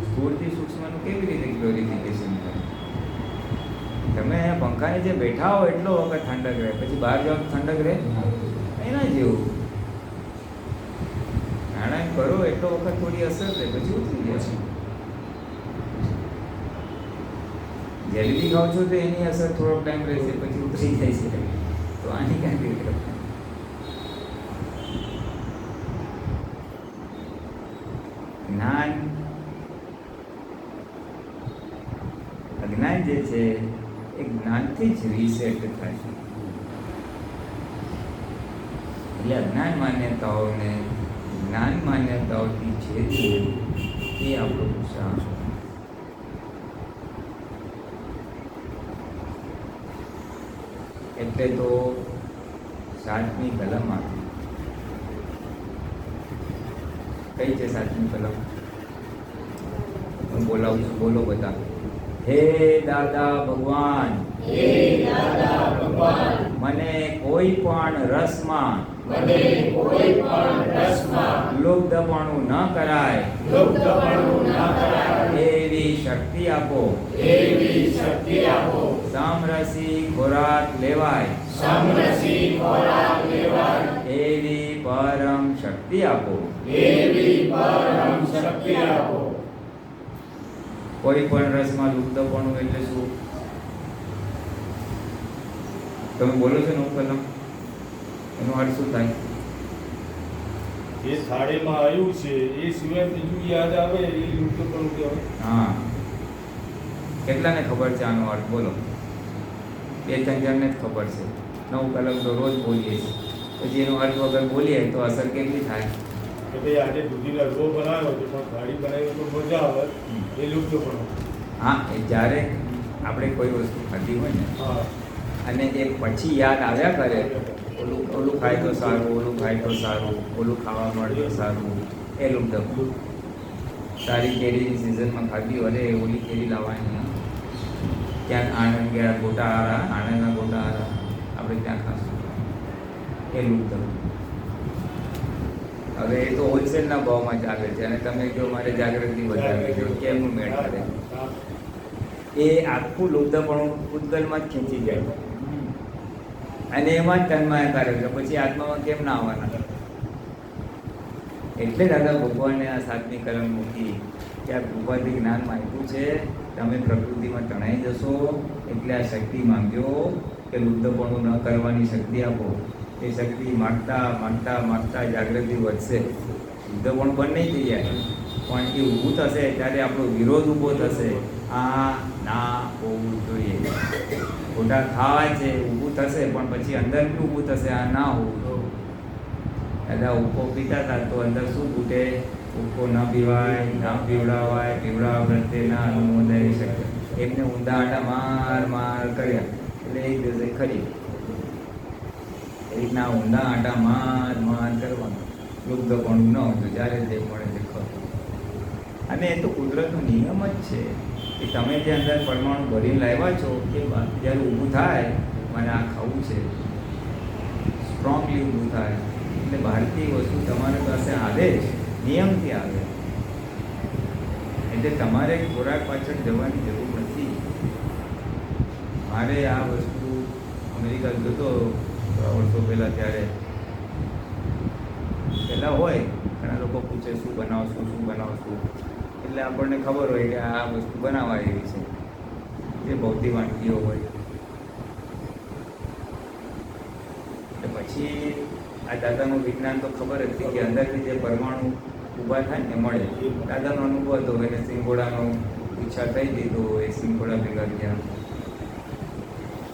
સ્થૂળથી સૂક્ષ્મનું કેવી રીતે ગ્લોરિફિકેશન થાય? તમે પંખાને જે બેઠા હો એટલો વખત ઠંડક રહે, પછી બહાર જાઓ ઠંડક રહે એના જેવું. પ્રાણાયામ કરો એટલો વખત થોડી અસર રહે, પછી ઉતરી જાય છે. જલેબી ખાવ છો તો એની અસર થોડોક ટાઈમ રહેશે, પછી ઉતરી જાય છે. તો આની ક્યાં રીતે? જ્ઞાન જે છે એ જ્ઞાનથી જ રીસેટ થાય છે. એટલે અજ્ઞાન માન્યતાઓને જ્ઞાન માન્યતાઓથી છેદવું એ આપણો પુરુષાર્થ. એટલે તો 7મી કલમ આપી. કઈ છે 7મી કલમ? હું બોલાવું છું, બોલો બધા. હે દાદા ભગવાન, હે દાદા ભગવાન, મને કોઈ પણ રસમાં મને કોઈ પણ રસમાં લુપ્તપણું ન કરાય લુપ્તપણું ન કરાય એવી શક્તિ આપો. એવી શક્તિ આપો. સામરસી ખોરાક લેવાય સમરસી ખોરાક લેવાય એવી પરમ શક્તિ આપો. એવી પરમ શક્તિ આપો. કોઈ પણ રસમાં લુપ્તપણું એટલે શું? તમે બોલો છો ને કલમ, એનો અર્થ શું થાય? એ થાળીમાં આવ્યું છે એ સિવાય બીજું યાદ આવે એ લુપ્તપણું કહેવાય. હા, કેટલાને ખબર છે આનો અર્થ? બોલો. 2-3 જણને જ ખબર છે. 9 કલમ તો રોજ બોલીએ છીએ, પછી એનો અર્થ વગર બોલીએ તો અસર કેટલી થાય? કે ભાઈ આજે દૂધીનો હલવો બનાવ્યો છે પણ થાળી બનાવી તો મજા આવે એ લુપ્તપણું. હા, એ જ્યારે આપણે કોઈ વસ્તુ ખાધી હોય ને હા, અને એ પછી યાદ આવ્યા કરે, ઓલું ખાય તો સારું, ઓલું ખાય તો સારું, ઓલું ખાવા મળે તો સારું, એ લુપ્તપણું. સારી કેરીની સિઝનમાં ખાધી, અરે ઓલી કેરી લાવવાની, ક્યાંક આણંદ ગયા, ગોટા હારા, આણંદના ગોટા હારા, આપણે ત્યાં ખાશું, એ લુપ્તપણું. હવે એ તો હોલસેલના ભાવમાં ચાલે છે અને તમે જો મારે જાગૃતિ વધારવી છે, કેમનું મેળ કરે? એ આખું લુપ્તપણું ઉદ્ગલમાં જ ખેંચી જાય અને એમાં જ તન્માયા કરે છે, પછી આત્મામાં કેમ ના આવવાના? એટલે દાદા ભગવાને આ 7મી કલમ મૂકી કે આ કૃપાથી જ્ઞાન માંગ્યું છે, તમે પ્રકૃતિમાં તણાઈ જશો એટલે આ શક્તિ માંગ્યો કે લુપ્તપણું ન કરવાની શક્તિ આપો. એ શક્તિ માંગતા માંગતા માંગતા જાગૃતિ વધશે, લુપ્તપણું બંધ નહીં થઈ જાય, પણ એ ઊભું થશે ત્યારે આપણો વિરોધ ઊભો થશે. આ ના હોવું જોઈએ, ખોટા ખાવા છે ઊભું થશે, પણ પછી અંદર શું ઊભું થશે? આ ના હોવું જોઈએ. દાદા ઉકો પીતા હતા તો અંદર શું ફૂટે? ઉકો ન પીવાય, ના પીવડાવાય, પીવડાવવા પ્રત્યે ના અનુમોદાઈ શકે. એમને ઊંધા આટા માર માર કર્યા એટલે એક દિવસે ખરી. એ રીતના ઊંધા આટા માર માર કરવાનું, લુપ્તપણું ન હતું, જ્યારે જે મળે તે ખરું. અને એ તો કુદરતનો નિયમ જ છે કે તમે જે અંદર પરમાણુ ભરી લાવ્યા છો કે જ્યારે ઊભું થાય, મને આ ખાવું છે, સ્ટ્રોંગલી ઊભું થાય એટલે બહારથી વસ્તુ તમારી પાસે આવે જ, નિયમથી આવે. એટલે તમારે ખોરાક પાછળ જવાની જરૂર નથી. મારે આ વસ્તુ અમેરિકા જતો વર્ષો પહેલાં, ત્યારે પહેલાં હોય ઘણા લોકો પૂછે શું બનાવશું, શું બનાવશું, એટલે આપણને ખબર હોય કે આ વસ્તુ બનાવવા એવી છે, જે ભૌતિક વાનગીઓ હોય. એટલે પછી આ દાદાનું વિજ્ઞાન તો ખબર હતી કે અંદરથી જે પરમાણુ ઊભા થાય ને મળે. દાદાનો અનુભવ હતો, એને સિંગોડાનો ઈચ્છા થઈ હતી તો એ સિંગોડા ભેગા ગયા.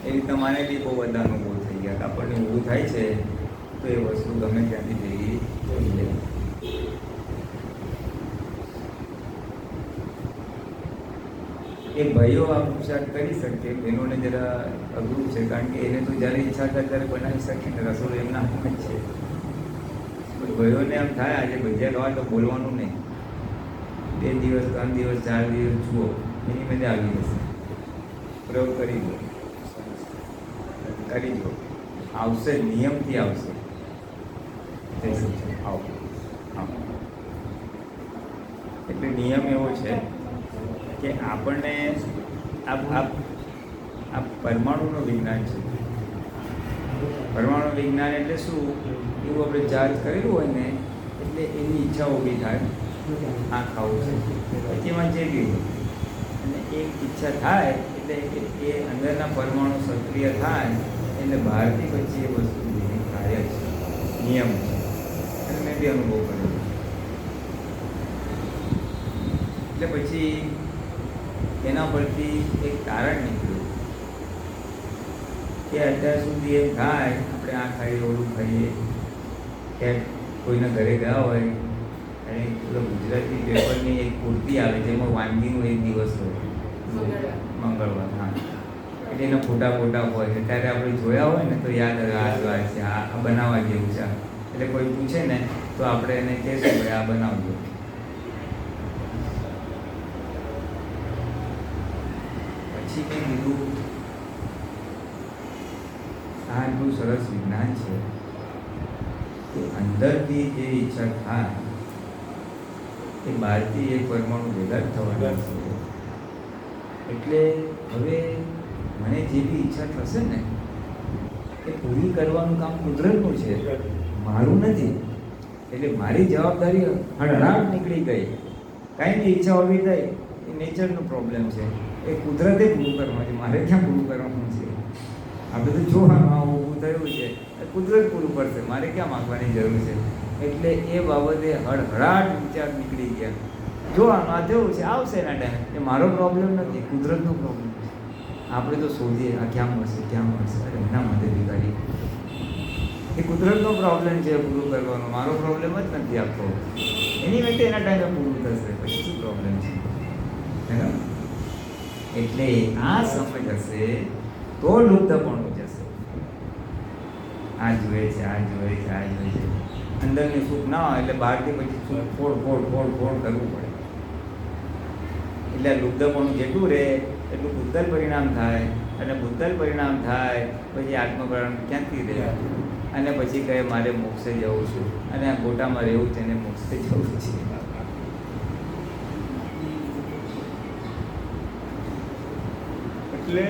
એ રીતના માને બી બહુ બધા અનુભવ થઈ ગયા. આપણને ઊભું થાય છે તો એ વસ્તુ ગમે ત્યાંથી ભેગી થઈ જાય. એ ભાઈઓ આ પુરુષાર્થ કરી શકે, બહેનોને જરા અઘરું છે, કારણ કે એને તો જ્યારે ઈચ્છા થાય ત્યારે બનાવી શકે ને, રસોડું એમના હાથમાં જ છે. ભાઈઓને એમ થાય આજે ભજીયા ખાવા તો બોલવાનું નહીં, 2 દિવસ 3 દિવસ 4 દિવસ જુઓ, એની મજા આવી જશે. પ્રયોગ કરી દો, કરી દો, આવશે, નિયમથી આવશે. આવો આવો. એટલે નિયમ એવો છે કે આપણને આ પરમાણુનું વિજ્ઞાન છે. પરમાણુ વિજ્ઞાન એટલે શું? એવું આપણે ચાર્જ કરેલું હોય ને એટલે એની ઈચ્છા ઊભી થાય, આ ખાવું છે, પછી એમાં જે ગયું અને એક ઈચ્છા થાય એટલે એ અંદરના પરમાણુ સક્રિય થાય એટલે બહારથી પછી એ વસ્તુ કાર્ય છે, નિયમ છે. અને મેં બી અનુભવ કર્યો. એટલે પછી એના પરથી એક તારણ નીકળ્યું કે અત્યાર સુધી એમ થાય આપણે આ ખાઈએ ઓલું ખાઈએ કે કોઈના ઘરે ગયા હોય અને પેલો ગુજરાતી પેપરની એક પૂર્તિ આવે જેમાં વાનગીનું એક દિવસ હોય મંગળવાર, હા, એટલે એના ફોટા હોય ને ત્યારે આપણે જોયા હોય ને તો યાદ આવે આ વાર છે, આ બનાવવા જેવું છે. એટલે કોઈ પૂછે ને તો આપણે એને કહેશું ભાઈ આ બનાવજો. પછી મેં કીધું આ એટલું સરસ વિજ્ઞાન છે કે અંદરથી જે ઈચ્છા થાય એ બહારથી એક પરમાણુ ભેગા જ થવાના છે. એટલે હવે મને જે બી ઈચ્છા થશે ને એ પૂરી કરવાનું કામ કુદરતનું છે, મારું નથી. એટલે મારી જવાબદારી હળહળાટ નીકળી ગઈ. કાંઈ બી ઈચ્છા હોવી થાય એ નેચરનો પ્રોબ્લેમ છે, એ કુદરતે પૂરું કરવાનું છે, મારે ક્યાં પૂરું કરવાનું છે. આપણે તો જોવાનું આ ઊભું થયું છે એ કુદરત પૂરું કરશે, મારે ક્યાં માગવાની જરૂર છે. એટલે એ બાબતે હળહળાટ વિચાર નીકળી ગયા. જોવાનું આ જેવું છે આવશે એના ટાઈમે, એ મારો પ્રોબ્લેમ નથી, કુદરતનો પ્રોબ્લેમ છે. આપણે તો શોધીએ આ ક્યાં મળશે અરે એના માટે ભિખારી, એ કુદરતનો પ્રોબ્લેમ છે પૂરું કરવાનો, મારો પ્રોબ્લેમ જ નથી આખો. એની માટે એના ટાઈમે પૂરું થશે, પછી શું પ્રોબ્લેમ છે. એટલે આ સમજ હશે તો લુપ્તપણું જશે. આ જોઈએ છે અંદરની સુખ ના હોય એટલે બહારથી પછી સુખ ફોડ કરવું પડે. એટલે લુપ્તપણું જેટલું રહે એટલું બુદ્ધલ પરિણામ થાય, અને બુદ્ધલ પરિણામ થાય પછી આત્મકરણ ક્યાંથી રહે. અને પછી કહે મારે મોક્ષે જવું છું, અને આ ગોટામાં રહેવું છે અને મોક્ષે જવું છે. એટલે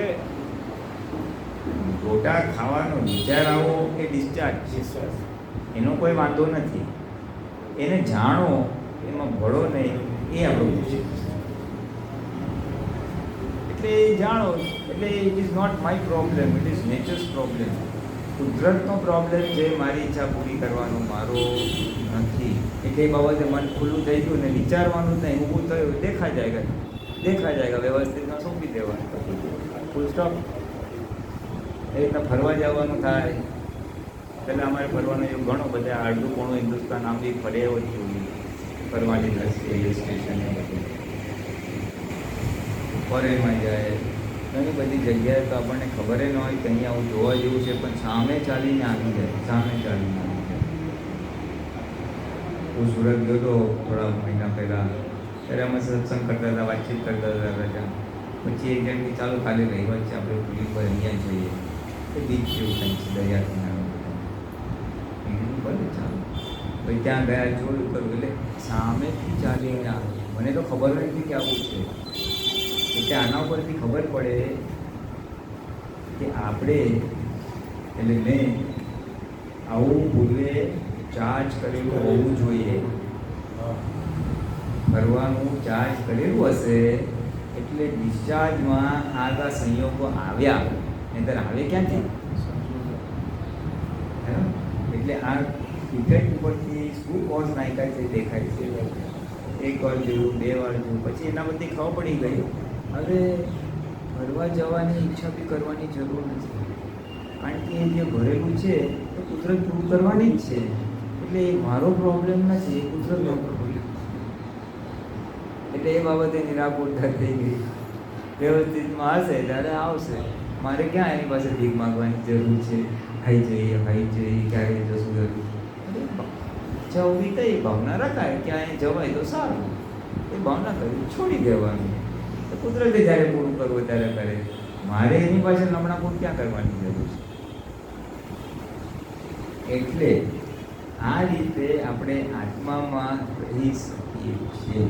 ગોટા ખાવાનો વિચાર આવો એ ડિસ્ચાર્જ, એનો કોઈ વાંધો નથી. એને જાણો, એમાં ભળો નહીં, એ આપણું છે. એટલે જાણો એટલે it is not my problem, it is nature's problem. કુદરતનો પ્રોબ્લેમ છે, મારી ઈચ્છા પૂરી કરવાનો મારો નથી. એટલે એ બાબતે મન ખુલ્લું થઈ ગયું ને વિચારવાનું નહીં, ઊભું થયું દેખા જાયગા વ્યવસ્થિતમાં સોંપી દેવાનું, ફૂલ સ્ટોપ. એ રીતના ફરવા જવાનું થાય. પહેલાં અમારે ફરવાનો એવું ઘણો બધા અડધું પોણું હિન્દુસ્તાન આમ બી ફરે એવો જ જોઈએ ફરવાની દ્રષ્ટિએ. હિલ સ્ટેશન એ બધું ફોરેનમાં જાય, ઘણી બધી જગ્યાએ તો આપણને ખબર ન હોય કે અહીંયા આવું જોવા જેવું છે, પણ સામે ચાલીને આવી જાય. હું સુરત ગયો હતો થોડા મહિના પહેલાં, ત્યારે અમે સત્સંગ કરતા હતા, વાતચીત કરતા હતા. પછી એક જણથી ચાલો કાલે રવિવાર છે આપણે પુલી પર અહીંયા જઈએ, એ બીચ જેવું કંઈક છે, દરિયા કિનારો. ભલે ચાલો પછી ત્યાં ગયા, જોયું કરું એટલે સામેથી ચાલીને આવે. મને તો ખબર નથી કે આવું છે. એટલે આના ઉપરથી ખબર પડે કે આપણે એટલે મેં આવું પૂર્વે ચાર્જ કરેલું હોવું જોઈએ. કરવાનું ચાર્જ કરેલું હશે એટલે ડિસ્ચાર્જમાં આ સંયોગો આવ્યા, નહીંતર આવે ક્યાંથી. એટલે આ ઇફેક્ટ ઉપરથી શું કોઝ નાખ્યા છે દેખાય છે. એક વાર જોયું, 2 વાર જોયું, પછી એના બધી ખબર પડી ગઈ હવે ફરવા જવાની ઈચ્છા બી કરવાની જરૂર નથી, કારણ કે જે ભરેલું છે એ કુદરત પૂરું કરવાની જ છે. એટલે એ મારો પ્રોબ્લેમ નથી, એ કુદરતનો પ્રોબ્લેમ. એટલે એ બાબતે નિરાકુરતા થઈ ગઈ. વ્યવસ્થિતમાં હશે ત્યારે આવશે, મારે ક્યાં એની પાસે ભીખ માગવાની જરૂર છે. ખાઈ જઈએ ક્યારે જશું જરૂર. ઈચ્છા ઊભી થઈ, ભાવના રખાય કે અહીં જવાય તો સારું, એ ભાવના કરી છોડી દેવાનું. તો કુદરતે જ્યારે પૂરું કરવું ત્યારે કરે, મારે એની પાસે લમણા પૂરું ક્યાં કરવાની જરૂર છે. એટલે આ રીતે આપણે આત્મામાં રહી શકીએ છીએ.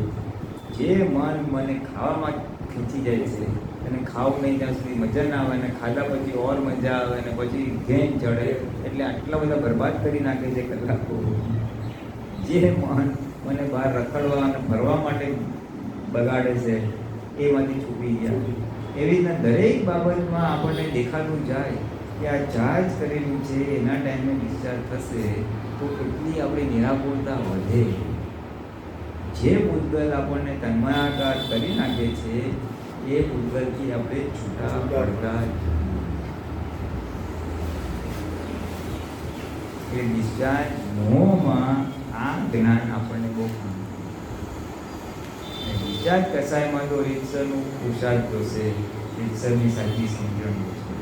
જે મન મને ખાવામાં ખેંચી જાય છે અને ખાવું નહીં ત્યાં સુધી મજા ના આવે, અને ખાધા પછી ઓર મજા આવે, અને પછી ઘેન ચડે, એટલે આટલા બધા બરબાદ કરી નાખે છે કલાકો. જે મન મને બહાર રખડવા અને ફરવા માટે બગાડે છે એમાંથી છૂટી ગયા. એવી રીતના દરેક બાબતમાં આપણને દેખાતું જાય કે આ ચાર્જ કરેલું છે એના ટાઈમે ડિસ્ચાર્જ થશે તો એટલી આપણી નિરાકુરતા વધે. જે ભૂતગલ આપણને તન્માયાકાર કરી નાખે છે એ ભૂતગલથી આપણે છૂટા પડતા એ ડિસ્ચાર્જ મોહમાં આ જ્ઞાન આપણને બહુ કામ ડિસ્ચાર્જ કસાયમાં તો રીતસરનું પુરુષાર્થ જોશે, રીતસરની સાચી સમજણ જોશે.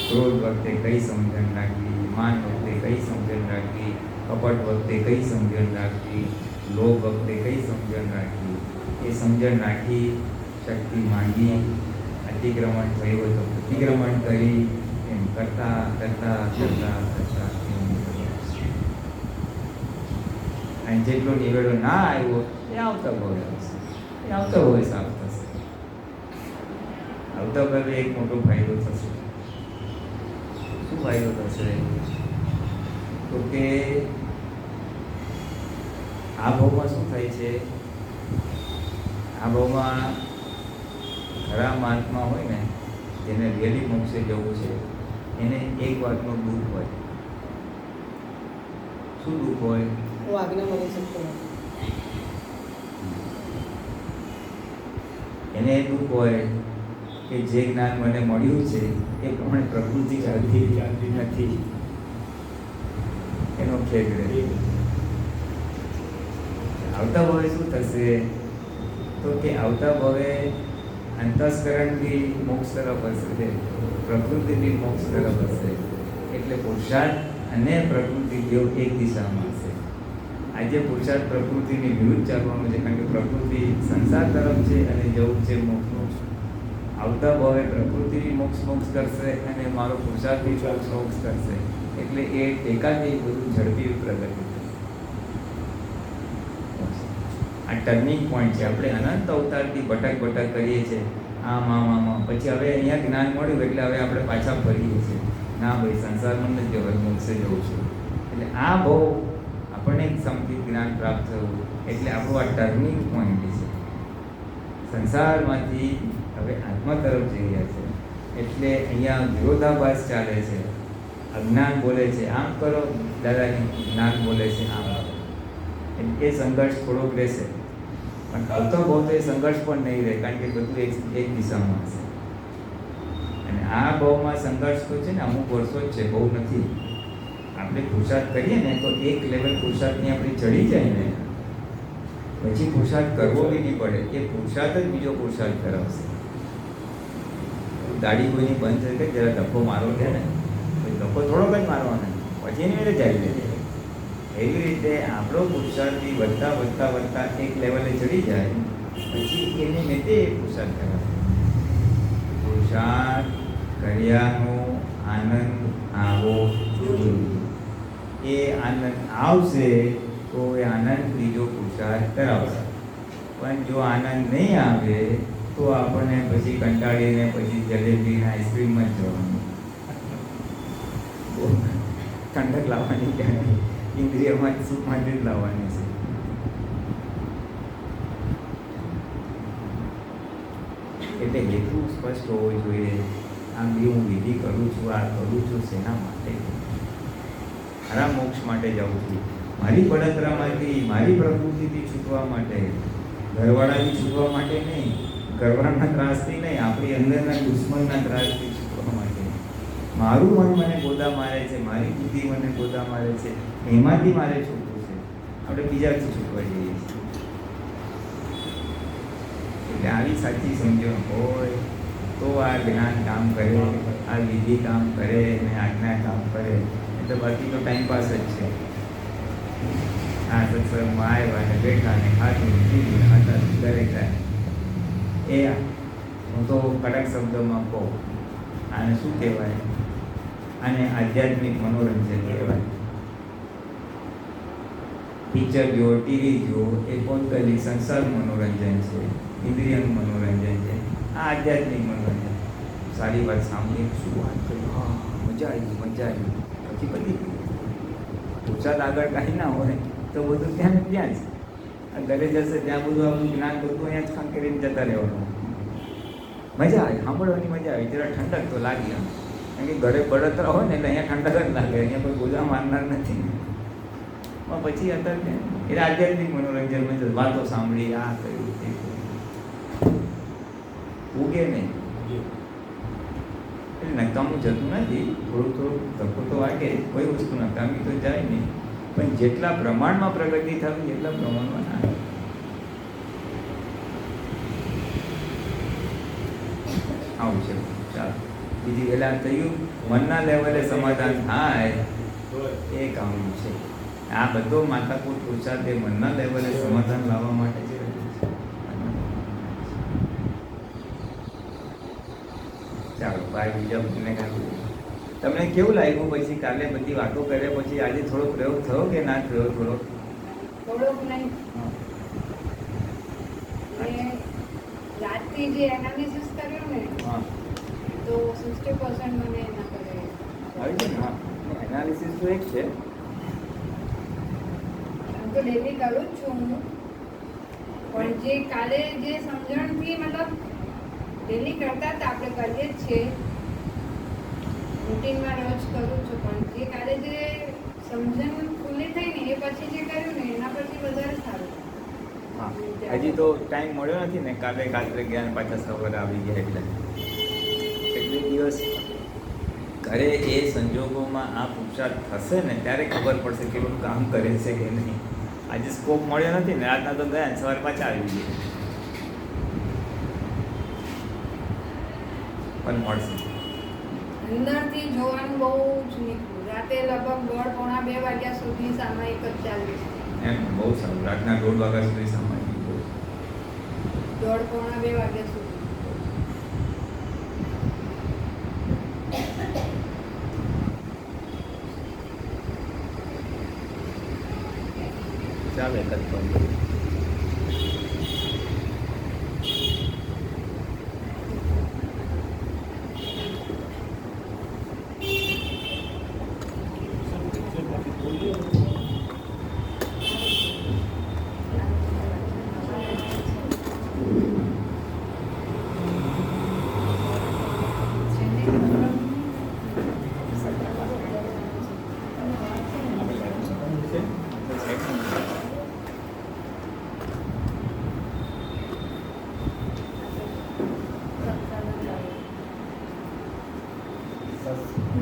ક્રોધ વખતે કઈ સમજણ રાખવી, માન વખતે કઈ સમજણ રાખવી, કપટ વખતે કઈ સમજણ રાખવી, લોભ વખતે કઈ સમજણ રાખવી, એ સમજણ રાખી શક્તિ માંગી, અતિક્રમણ થયું હોય તો પ્રતિક્રમણ કરી, એમ કરતા કરતા કરતા કરતા અને જેટલો નિવેડો ના આવ્યો એ આવતા ભવે આવશે, એ આવતા ભવે સાફ થશે. આવતા ભવે એક મોટો ફાયદો થશે. શું ફાયદો થશે? તો કે આ ભાવમાં શું થાય છે, આ ભાવમાં ખરા મહાત્મા હોય ને, જેને રિયલી મોક્ષે જવું છે, એને એક વાતનું દુઃખ હોય. શું દુઃખ હોય? वो आज्ञा मળી શકતો એને એ દુઃખ હોય કે જે જ્ઞાન મને મળ્યું છે એ પ્રમાણે પ્રકૃતિ ચાલતી નથી, એનો ખેદ રહે. આવતા ભવે શું થશે? તો કે આવતા ભવે અંતસ્કરણથી મોક્ષ તરફ હશે, પ્રકૃતિથી મોક્ષ તરફ હશે. એટલે પુરુષાર્થ અને પ્રકૃતિ જેવું એક દિશામાં હશે. આજે પુરુષાર્થ પ્રકૃતિની વિરુદ્ધ ચાલવાનું છે, કારણ કે પ્રકૃતિ સંસાર તરફ છે અને જવું છે મોક્ષ. આવતા ભવે પ્રકૃતિની મોક્ષ કરશે અને મારો પુરુષાર્થની મોક્ષ કરશે. એટલે એ ટેકાથી બધું ઝડપી પ્રગતિ. આ ટર્નિંગ પોઈન્ટ છે. આપણે અનંત અવતારથી ભટક કરીએ છીએ, આમ પછી હવે અહીંયા જ્ઞાન મળ્યું એટલે હવે આપણે પાછા ફરીએ છીએ. ના ભાઈ, સંસારમાં નથી જવું, મોક્ષે જવું છું. એટલે આ બહુ આપણને સમથી જ્ઞાન પ્રાપ્ત થયું એટલે આપણું આ ટર્નિંગ પોઈન્ટ છે. સંસારમાંથી હવે આત્મા તરફ જઈ રહ્યા છે. એટલે અહીંયા વિરોધાભાસ ચાલે છે. અજ્ઞાન બોલે છે આમ કરો, દાદાની જ્ઞાન બોલે છે આમ કરો. એટલે એ સંઘર્ષ થોડોક રહેશે, પણ આવતો બહુ તો એ સંઘર્ષ પણ નહીં રહે, કારણ કે બધું એક દિશામાં હશે. અને આ ભાવમાં સંઘર્ષ તો છે ને અમુક વર્ષો જ છે, બહુ નથી. આપણે પુરુષાર્થ કરીએ ને તો એક લેવલ પુરુષાર્થની આપણી ચડી જાય ને પછી પુરુષાર્થ કરવો બી નહીં પડે. એ પુરુષાર્થ જ બીજો પુરુષાર્થ કરાવશે. ગાડી કોઈની બંધ થઈ કે જરા ધક્કો મારો છે ને, ધક્કો થોડોક જ મારવાનો, પછી એની મેળે જાય લે. એવી રીતે આપણો પુરુષાર્થથી વધતા એક લેવલે ચડી જાય પછી એની મેળે એ પુરુષાર્થ કરાવે. પુરુષાર્થ કર્યાનો આનંદ આવો જોઈએ. એ આનંદ આવશે તો એ આનંદ બીજો પુરુષાર્થ કરાવશે. પણ જો આનંદ નહીં આવે તો આપણને પછી કંટાળીને પછી જલેબી ને આઈસ્ક્રીમમાં જ જવાનું. ઠંડક લાવવાની ક્યાં, ઇન્દ્રિયમાં સુખમાંથી જ લાવવાની છે. એટલે હેતુ સ્પષ્ટ હોવો જોઈએ. આમ બી હું વિધિ કરું છું, આ કરું છું શેના માટે? ખરા મોક્ષ માટે જાઉં છું. મારી બળતરામાંથી, મારી પ્રકૃતિથી છૂટવા માટે, ઘરવાળાથી છૂટવા માટે નહીં, ઘરવાળાના ત્રાસથી નહીં, આપણી અંદરના દુશ્મનના ત્રાસથી છૂટવા માટે. મારું મન મને ગોદા મારે છે, મારી બુદ્ધિ મને ગોદા મારે છે, એમાંથી મારે છૂટવું છે. આપણે બીજાથી છૂટવા જઈએ છીએ. એટલે આવી સાચી સમજણ હોય તો આ જ્ઞાન કામ કરે, આ વિધિ કામ કરે ને આજ્ઞા કામ કરે. એટલે બાકી તો ટાઈમ પાસ જ છે. આ સત્સંગમાં આવ્યા ને બેઠા ને ખાધું પીધું ખાતા દરેક એ હું તો કડક શબ્દોમાં કહું, આને શું કહેવાય? આને આધ્યાત્મિક મનોરંજન કહેવાય. પિક્ચર જો, ટીવી જો, એ પોતાની સંસાર મનોરંજન છે, ઇન્દ્રિયનું મનોરંજન છે. આ આધ્યાત્મિક મનોરંજન. સારી વાત સાંભળી, શું વાત કરી, હા મજા આવી, પછી બધી પુરુષાર્થ આગળ કાંઈ ના હોય તો બધું ત્યાં જ. આ ઘરે જશે ત્યાં બધું આપણું જ્ઞાન બધું અહીંયા જ કામ કરીને જતા રહેવાનું. મજા આવી, સાંભળવાની મજા આવી, જરા ઠંડક તો લાગી. કારણ કે ઘરે બળતરા હોય ને એટલે અહીંયા ઠંડક જ લાગે, અહીંયા કોઈ ગોજા મારનાર નથી. પણ પછી અત્યારે એટલે આધ્યાત્મિક મનોરંજનમાં વાતો સાંભળી, આ કર્યું તે કર્યું. ઉગે નહીં. એટલે નકામું જતું નથી, થોડું થોડું ધક્કો તો વાગે, કોઈ વસ્તુ નકામી તો જાય નહીં, પણ જેટલા પ્રમાણમાં પ્રગતિ થવી એટલા પ્રમાણમાં ના. આવું છે. ચાલો બીજી પહેલા થયું મનના લેવલે સમાધાન થાય એ કામનું છે. આ બધો માથાકૂટ પુરુષાર્થ એ મનના લેવલે સમાધાન લાવવા માટે છે. ચાલો ભાઈ બીજા તમને તમને કેવું લાગ્યું પછી કાલે બધી વાતો કર્યા પછી આજે થોડો પ્રયોગ થયો કે ના થયો? થોડોક નહીં. રાતથી જે એનાલિસિસ કર્યો ને હા તો 60% મને એના પર આવી છે ને. હા એનાલિસિસ તો એક છે. આમ તો ડેલી કરું જ છું હું, પણ જે કાલે જે સમજણથી મતલબ ડેલી કરતા હતા આપણે કરીએ જ છીએ, રૂટીનમાં રોજ કરું છું, પણ જે કાલે જે સમજણ ખુલ્લી થઈ ને એ પછી જે કર્યું ને એના પછી વધારે સારું. હા હજી તો ટાઈમ મળ્યો નથી ને, કાલે રાત્રે ગયા ને પાછા સવારે આવી ગયા એટલે દિવસ ઘરે એ સંજોગોમાં આ પુરુષાર્થ થશે ને ત્યારે ખબર પડશે કે બધું કામ કરે છે કે નહીં. આજે સ્કોપ મળ્યો નથી ને, રાતના તો ગયા સવારે પાછા આવી ગયા, પણ મળશે. અંદરથી જોવાનું બહુ જ નીકળ્યું. રાતે લગભગ 1:30-2 વાગ્યા સુધી સામાયિક જ ચાલે છે. એમ બહુ સારું. રાતના 1:30 વાગ્યા સુધી સામાન્ય 1:30-2 વાગ્યા સુધી. ચાલે એક જ પણ.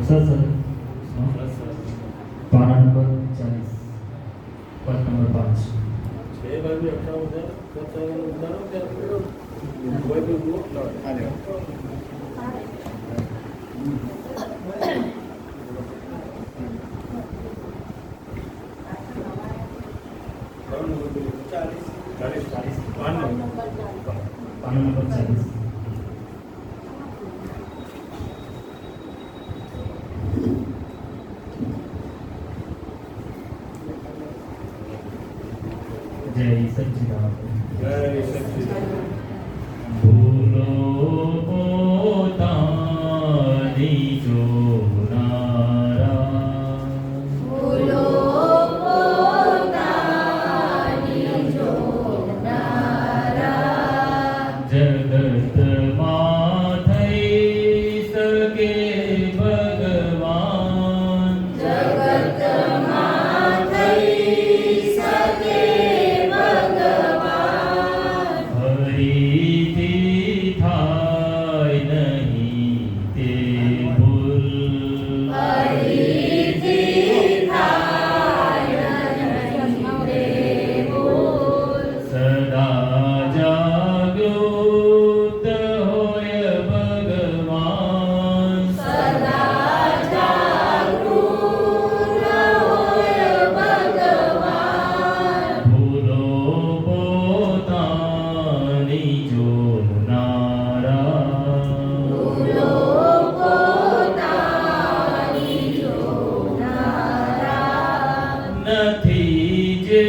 સત્સંગ પાના નંબર 40 પદ નંબર 5. 6 બાજુ 58 ઉતારો ત્યાં કોઈ તો જુઓ. પાના નંબર 40. જય સચ્ચિદાનંદ. જય સચ્ચિદાનંદ. ભૂલો પોતાની જોનારા, ભૂલો પોતાની જોનારા, જગતમાં થઈ શકે ભગવાન, જગતમાં થઈ શકે ભગવાન, ફરીથી થાય નહીં તે ભૂલ, ફરીથી થાય નહીં તે ભૂલ, સદા જાગૃત હોય ભગવાન, સદા જાગૃત હોય ભગવાન, ભૂલો પોતાની જોનારા, ભૂલો પોતાની જોનારા, નથી જે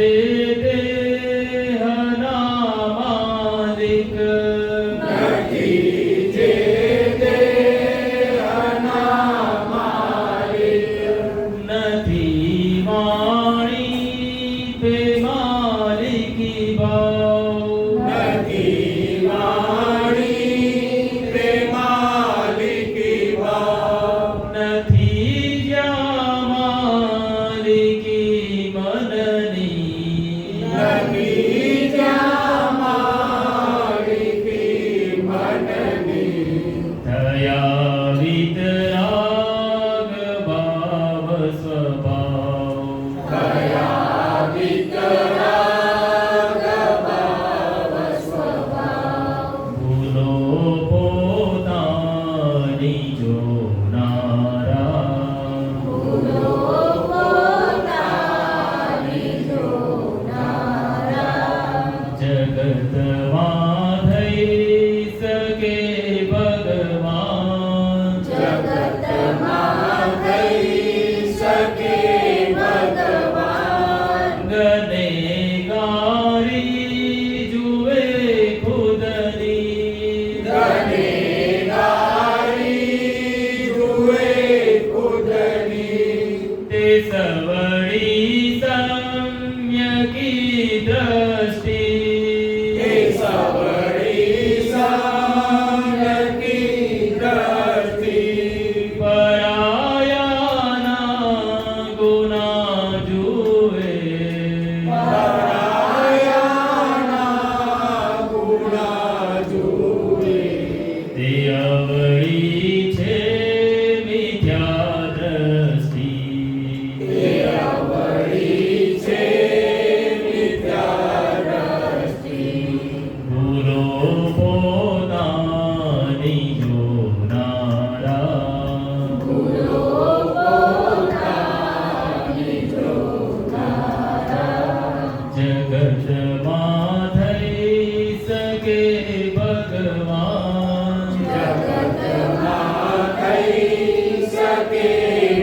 દેહના માલિક, નથી જે દેહના માલિક, નથી વાણી તે માલિકી ભાવ, નથી વાણી તે માલિકી ભાવ, નથી જ્યાં માલિકી મનની, નથી જ્યાં માલિકી મનની, સવડી સમ્યકી દ્રષ્ટિ એ સવડી સમ્યકી દ્રષ્ટિ પરાયાના ગુના જુએ પરાયાના ગુણા જુએ તે અવળી છે મિથ્યા દ્રષ્ટિ એ અવળી છે મિથ્યા દ્રષ્ટિ ભૂલો પોતાની જોનારા ભૂલો પોતાની જોનારા જગતમાં થઈ શકે ભગવાન જગતમાં થઈ શકે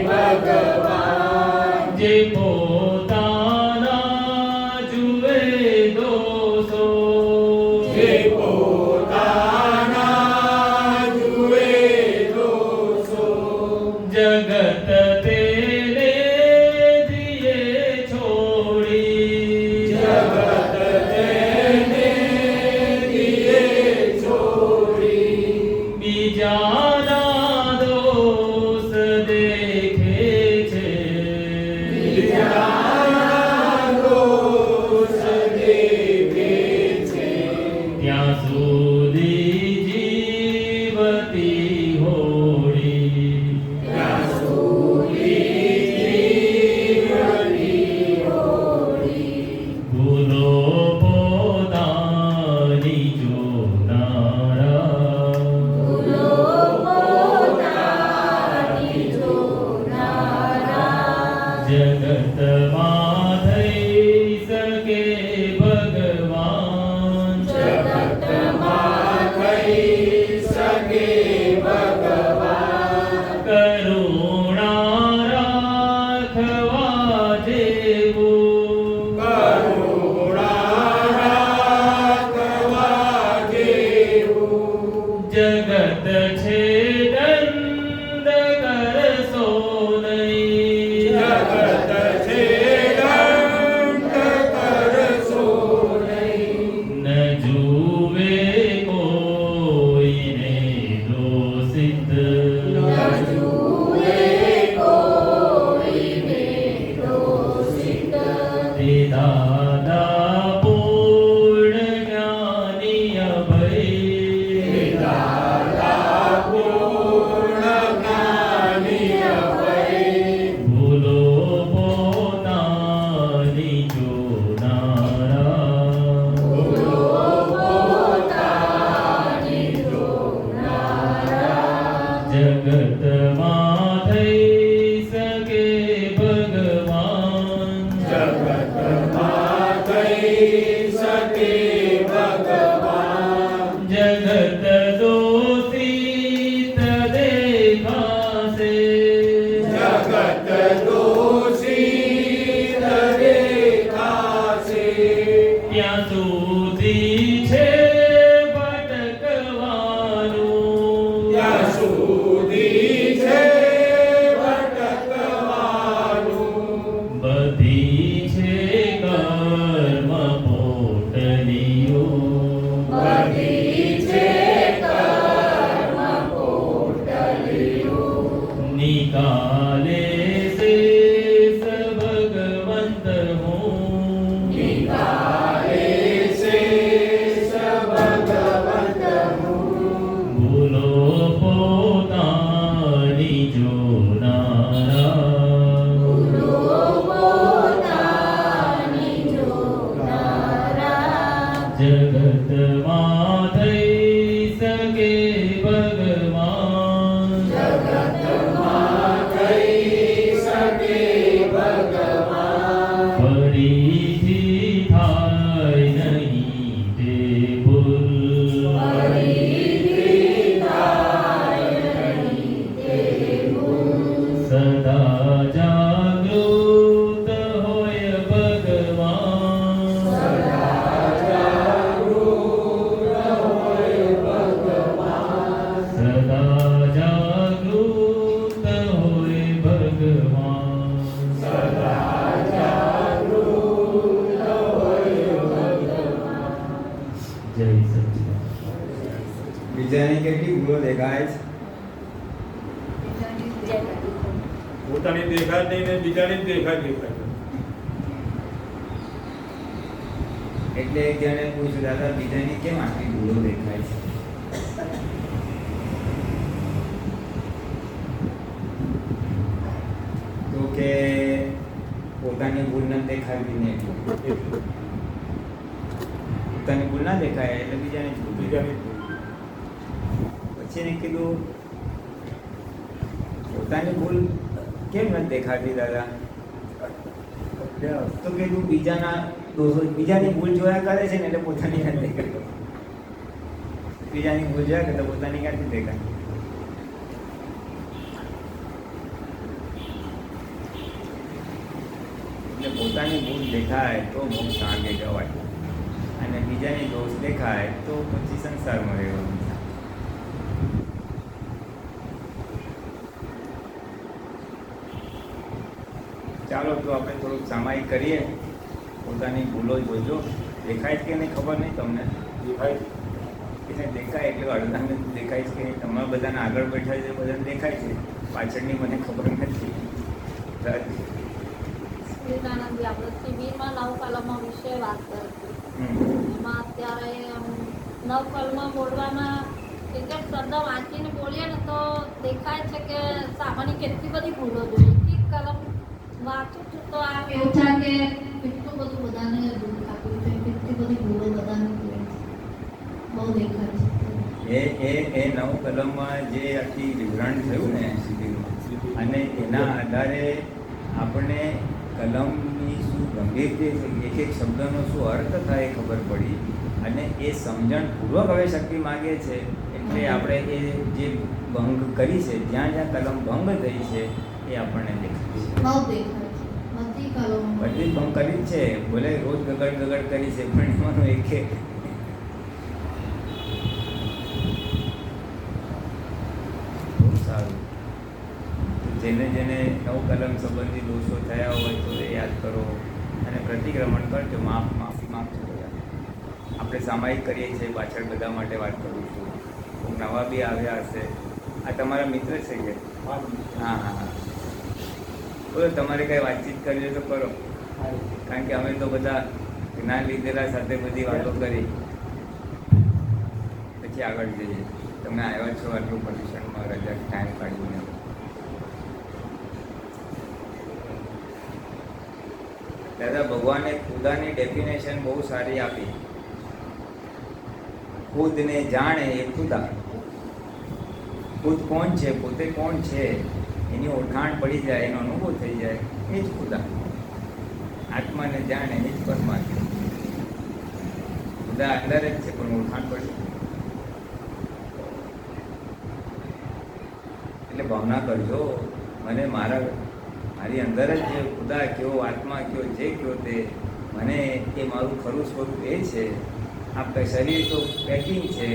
ભગવાન જે પોતાના જુએ દોષો જે પોતાના જુએ દોષો જગત તેને દિયે છોડી જગત તેને દિયે છોડી બીજાના દોષ દેખે છે બીજાના દોષ દેખે છે ત્યાં સુધી જીવતી હોડી ત્યાં સુધી જીવતી હોડી ભૂલો પોતાની જોનારા ભૂલો પોતાની જોનારા જગતમાં થઈ શકે ભગવાન જગતમાં થઈ શકે ભગવાન કરુણા રાખવા જેવું કરુણા રાખવા જેવું જગત છે દંડ કરશો નહીં જગત છે દંડ દેખાય છે? બીજાની દેખાય. પોતાની દેખાય નહીં ને બીજાની દેખાય દેખાય. એટલે એક જણે પૂછ્યું, દાદા બીજાની કેમ આટલી ભૂલો દેખાય છે? તો કે પોતાની ભૂલ ન દેખાડવી ને એટલું. પોતાની ભૂલ ના દેખાય એટલે બીજાની જ ભૂલ દેખાય. પછી એને કીધું, પોતાની ભૂલ કેમ નથી દેખાતી દાદા? તો કીધું બીજાના દોષો, બીજાની ભૂલ જોયા કરે છે ને એટલે પોતાની નથી દેખાતી. બીજાની ભૂલ જોયા કરે તો પોતાની ક્યાંથી દેખાય? એટલે પોતાની ભૂલ દેખાય તો મોક્ષ આગે જવાય, અને બીજાની દોષ દેખાય તો પછી સંસારમાં રહેવાનું. ચાલો તો આપણે થોડુંક સામાયિક કરીએ. પોતાની ભૂલો જોજો. દેખાય છે કે નહીં ખબર નહીં તમને. દેખાય એને દેખાય એટલે અડધાને દેખાય છે કે નહીં. તમારા બધાને આગળ બેઠા છે બધાને દેખાય છે, પાછળની મને ખબર નથી. વિવેકાનંદજી આપણે શિબિરમાં નવકલમો વિશે વાત કરી. એમાં અત્યારે નવકલમો બોલવાના એક જ શબ્દ વાંચીને બોલીએ ને તો દેખાય છે કે સામાન્ય કેટલી બધી ભૂલો જોઈએ. એક કલમ વાંચું છું તો આ એવું થાય કે કેટલું બધું બધાને દુઃખ આપ્યું છે, કેટલી બધી ભૂલો બધાને બહુ દેખાય છે. એ નવ કલમમાં જે આખી વિવરણ થયું ને શિબિરમાં, અને એના આધારે આપણે કલમની શું ગંભીરતા છે, એક એક શબ્દનો શું અર્થ થાય એ ખબર પડી, અને એ સમજણપૂર્વક હવે શક્તિ માગે છે. એટલે આપણે એ જે ભંગ કરી છે, જ્યાં જ્યાં કલમ ભંગ થઈ છે એ આપણને દેખાય છે. બહુ દેખાય છે બધી કલમો. બધી જ ભંગ કરી જ છે. ભલે રોજ ગગડ કરી છે, પણ એમાંનું એક બહુ સારું. જેને જેને નવ કલમ સંબંધી દોષો થયા હોય તો એ યાદ કરો અને પ્રતિક્રમણ કરજો. માફી માગજો બધા. આપણે સામાયિક કરીએ છીએ, પાછળ બધા માટે વાત કરું છું. ખૂબ નવા બી આવ્યા હશે. આ તમારા મિત્ર છે કે? હા હા હા. બોલો, તમારે કંઈ વાતચીત કરવી હોય તો કરો, કારણ કે અમે તો બધા જ્ઞાન લીધેલા સાથે બધી વાતો કરી પછી આગળ જઈએ. તમે આવ્યા છો આટલું પર્યુષણમાં રજા ટાઈમ કાઢીને. દાદા ભગવાને ખુદાની ડેફિનેશન બહુ સારી આપી. ખુદને જાણે એ ખુદા. ખુદ કોણ છે, પોતે કોણ છે એની ઓળખાણ પડી જાય, એનો અનુભવ થઈ જાય, એ જ ખુદા. આત્માને જાણે એ જ પરમાત્મા. ખુદા અંદર જ છે પણ ઓળખાણ પડી. એટલે ભાવના કરજો, મને મારી અંદર જ જે ખુદા કયો, આત્મા કયો, જે કયો તે મને એ મારું ખરું સ્વરૂપ એ છે. આ શરીર તો પેકિંગ છે,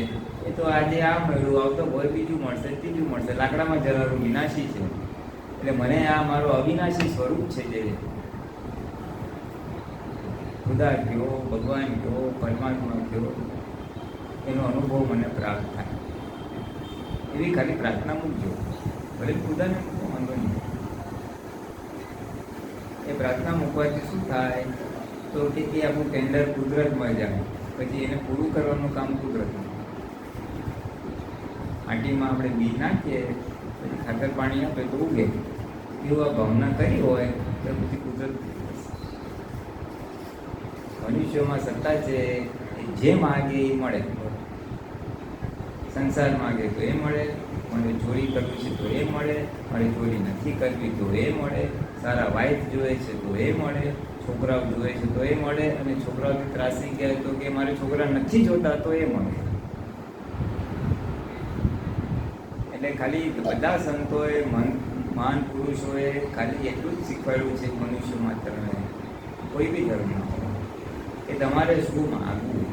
એ તો આજે આ મળ્યું, આવતો ભોય બીજું મળશે, ત્રીજું મળશે. લાકડામાં જનારું વિનાશી છે. એટલે મને આ મારું અવિનાશી સ્વરૂપ છે, જે ખુદા કયો, ભગવાન કયો, પરમાત્મા કયો, એનો અનુભવ મને પ્રાપ્ત થાય. એવી ખાલી પ્રાર્થના મૂકજો. ભલે ખુદાને મૂકો, વાંધો નહીં. એ પ્રાર્થના મૂકવાથી શું થાય તો કે એ આપણું ટેન્ડર કુદરતમાં જાય, પછી એને પૂરું કરવાનું કામ કુદરતમાં. માટીમાં આપણે બીજ નાખીએ, પછી ખાતર પાણી આપે તો ઉગે. એવું આ ભાવના કરી હોય તો પછી કુદરત. મનુષ્યોમાં સત્તા છે, જે માગે એ મળે. સંસાર માગે તો એ મળે, મને ચોરી કરવી છે તો એ મળે, મારે ચોરી નથી કરવી તો એ મળે, સારા વાઇફ જોઈએ છે તો એ મળે, છોકરાઓ જોઈએ છે તો એ મળે, અને છોકરાઓથી ત્રાસી ગયા તો કે મારે છોકરા નથી જોતા તો એ મળે. એટલે ખાલી બધા સંતોએ મહાન પુરુષોએ ખાલી એટલું જ શીખવાડ્યું છે મનુષ્ય માત્રને, કોઈ બી ધર્મમાં, કે તમારે શું માગવું.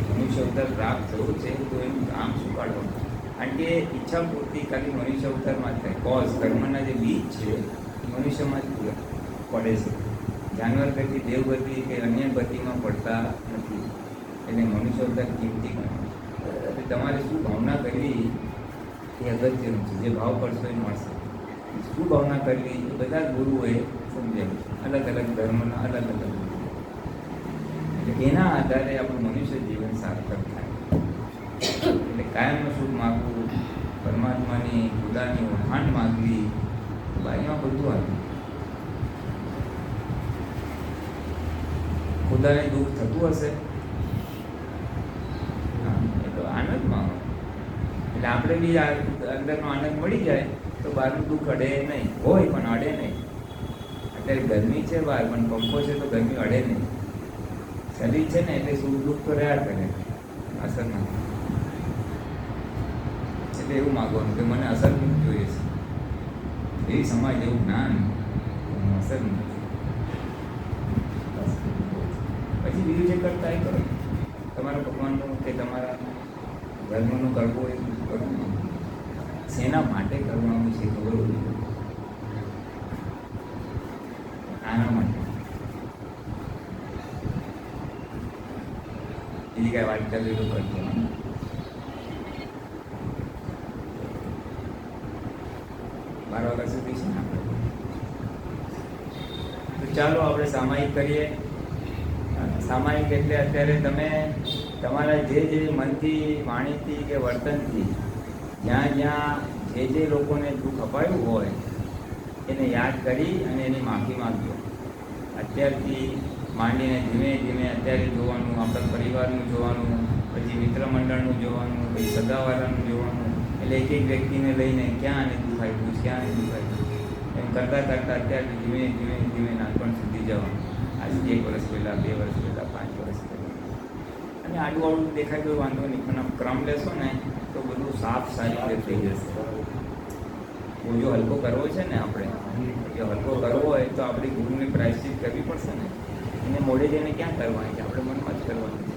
મનુષ્ય અવતાર પ્રાપ્ત થયું છે તો એનું કામ શું કાઢવાનું. કારણ કે ઈચ્છા પૂર્તિ ખાલી મનુષ્ય અવતારમાં થાય. કોઝ કર્મના જે બીજ છે મનુષ્યમાં જ પડે છે. જાનવર ગતિ, દેવગતિ કે અન્ય ગતિમાં પડતા નથી. એટલે મનુષ્ય અવતાર કિંમતી ગણાય. તમારે શું ભાવના કરવી એ અગત્યનું છે. જે ભાવ કરશો એ મળશે. શું ભાવના કરવી એ બધા જ ગુરુઓએ સમજાવ્યું, અલગ અલગ ધર્મના અલગ અલગ ગુરુ. એટલે એના આધારે આપણું મનુષ્ય જીવન સાર્થક થાય. એટલે કાયમનું સુખ માગવું, પરમાત્માની ખુદાની ઓળખાણ માગવી, બાઈમાં બધું આવ્યું. ખુદાને દુઃખ થતું હશે, હા, એ તો આનંદમાં હોય. એટલે આપણે બી આ અંદરનો આનંદ મળી જાય તો બહારનું દુઃખ અડે નહીં. હોય પણ અડે નહીં. અત્યારે ગરમી છે બહાર, પણ પંખો છે તો ગરમી અડે નહીં. શરીર છે ને એટલે સુખ દુઃખ તો રહ્યા કરે, અસર ના થાય. એટલે એવું માગવાનું કે મને અસર નથી જોઈએ છે. એવી સમાજ, એવું જ્ઞાન, અસર નથી. પછી બીજું જે કરતા એ કરો. તમારા ભગવાનનું કે તમારા ધર્મનું કરવું એ કરવું. શેના માટે કરવાનું છે ખબર હોવી જોઈએ. આના માટે બીજી કાંઈ વાત કરવી તો કરજો. બાર વાગ્યા સુધી છે ને આપણે. તો ચાલો આપણે સામાયિક કરીએ. સામાયિક એટલે અત્યારે તમે તમારા જે મનથી, વાણીથી કે વર્તનથી જ્યાં જે લોકોને દુઃખ અપાયું હોય એને યાદ કરી અને એની માફી માંગજો. અત્યારથી માંડીને ધીમે ધીમે અત્યારે જોવાનું, આપણા પરિવારનું જોવાનું, પછી મિત્ર મંડળનું જોવાનું, પછી સગાવાળાનું જોવાનું. એટલે એક એક વ્યક્તિને લઈને ક્યાં આને દુઃખ આપ્યું, ક્યાં આને દુઃખ આપ્યું, એમ કરતાં કરતાં અત્યારથી ધીમે ધીમે ધીમે નાનપણ સુધી જવાનું. આજથી 1 વર્ષ પહેલાં, 2 વર્ષ પહેલાં, 5 વર્ષ પહેલાં. અને આડું દેખાય તો વાંધો નહીં, પણ આમ ક્રમ લેશો ને તો બધું સાફ સારી રીતે થઈ જશે. જો હલકો કરવો છે ને આપણે, જો હલકો કરવો હોય તો આપણી ગુરુની પ્રાયશ્ચિત કરવી પડશે ને. એને મોડે જઈને ક્યાં કરવાની છે? આપણે મનમાં જ કરવાની છે.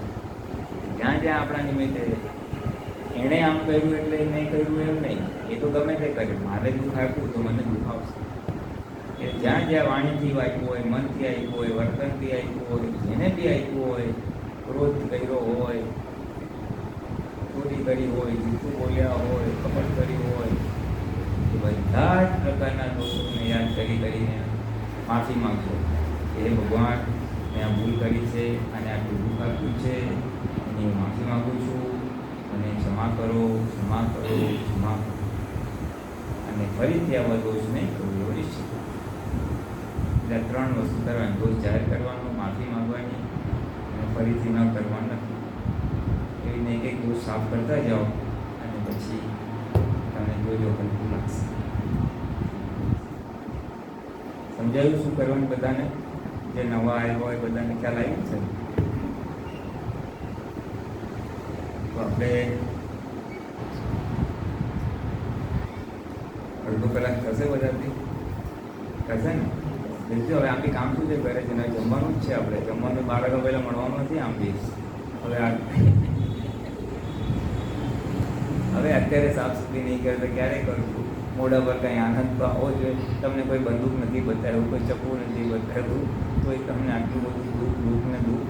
જ્યાં જ્યાં આપણા નિમિત્તે એણે આમ કર્યું એટલે મેં કર્યું એમ નહીં. એ તો ગમે તે કરે, મારે દુઃખ આપ્યું તો મને દુઃખ આવશે. કે જ્યાં જ્યાં વાણીથી આપ્યું હોય, મનથી આપ્યું હોય, વર્તનથી આપ્યું હોય, જેને બી આપ્યું હોય, ક્રોધ કર્યો હોય, ચોરી કરી હોય, જૂઠું બોલ્યા હોય, કપટ કર્યું હોય, બધા જ પ્રકારના દોષોને યાદ કરીને માફી માંગજો. હે ભગવાન, મેં આ ભૂલ કરી છે અને આટલું દુઃખ આપ્યું છે, એની હું માફી માગું છું. મને ક્ષમા કરો, ક્ષમા કરો, ક્ષમા કરો. અને ફરીથી આવા દોષ નહીં કરવું, એવો નિશ્ચિત. એટલે 3 વસ્તુ કરવાની: દોષ જાહેર કરવાનો, માફી માંગવાની અને ફરીથી ન કરવા નથી. એવીને એક દોષ સાફ કરતા જાઓ અને પછી તમે જોજો હલકું લાગશે. સમજાયું શું કરવાનું બધાને? જે નવા આવ્યા હોય બધાને ખ્યાલ આવ્યું છે? તો આપણે અડધો કલાક થશે બધાથી? થશે ને? બીજું હવે આપણી કામ શું છે? ઘરે જઈને જમવાનું જ છે. આપણે જમવાનું 12 વાગ્યા પહેલાં મળવાનું નથી. આમ બી હવે અત્યારે સાફ સફાઈ નહીં કરે તો ક્યારે કરું છું? મોઢા પર કંઈ આનંદ તો આવો જોઈએ. તમને કોઈ બંદૂક નથી બતાવ્યું, કોઈ ચપ્પુ નથી બતાવ્યું, કોઈ તમને આટલું બધું દુઃખ ને દુઃખ.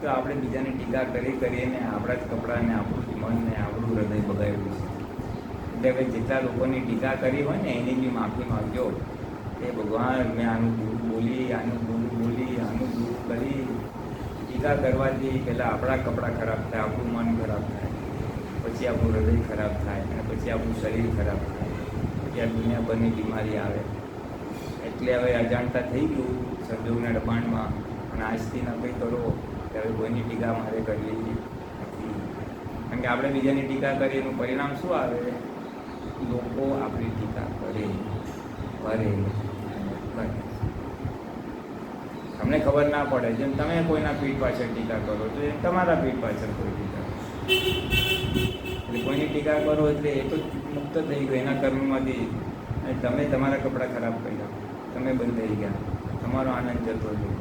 તો આપણે બીજાની ટીકા કરીને આપણા જ કપડાને, આપણું જ મનને, આપણું હૃદય બગાડ્યું છે. એટલે હવે જેટલા લોકોની ટીકા કરી હોય ને એની બી માફી માંગજો. એ ભગવાન, મેં આનું દુઃખ બોલી, આનું દુઃખ બોલી, આનું દુઃખ કરી. ટીકા કરવાથી પહેલાં આપણા કપડાં ખરાબ થાય, આપણું મન ખરાબ થાય, પછી આપણું હૃદય ખરાબ થાય, અને પછી આપણું શરીર ખરાબ થાય, પછી આ દુનિયાભરની બીમારી આવે. એટલે હવે અજાણતા થઈ ગયું સંજોગના દબાણમાં. અને આજથી ન કંઈ કરો કે હવે કોઈની ટીકા મારે કરવી નથી. કારણ કે આપણે બીજાની ટીકા કરીએ એનું પરિણામ શું આવે? લોકો આપણી ટીકા કરે. તમને ખબર ના પડે. જેમ તમે કોઈના પીઠ પાછળ ટીકા કરો તો એમ તમારા પીઠ પાછળ કોઈ ટીકા. એટલે કોઈની ટીકા કરો એટલે એ તો મુક્ત થઈ ગયું એના કર્મમાંથી. અને તમે તમારા કપડાં ખરાબ કર્યા, તમે બંધ થઈ ગયા, તમારો આનંદ જતો રહ્યો.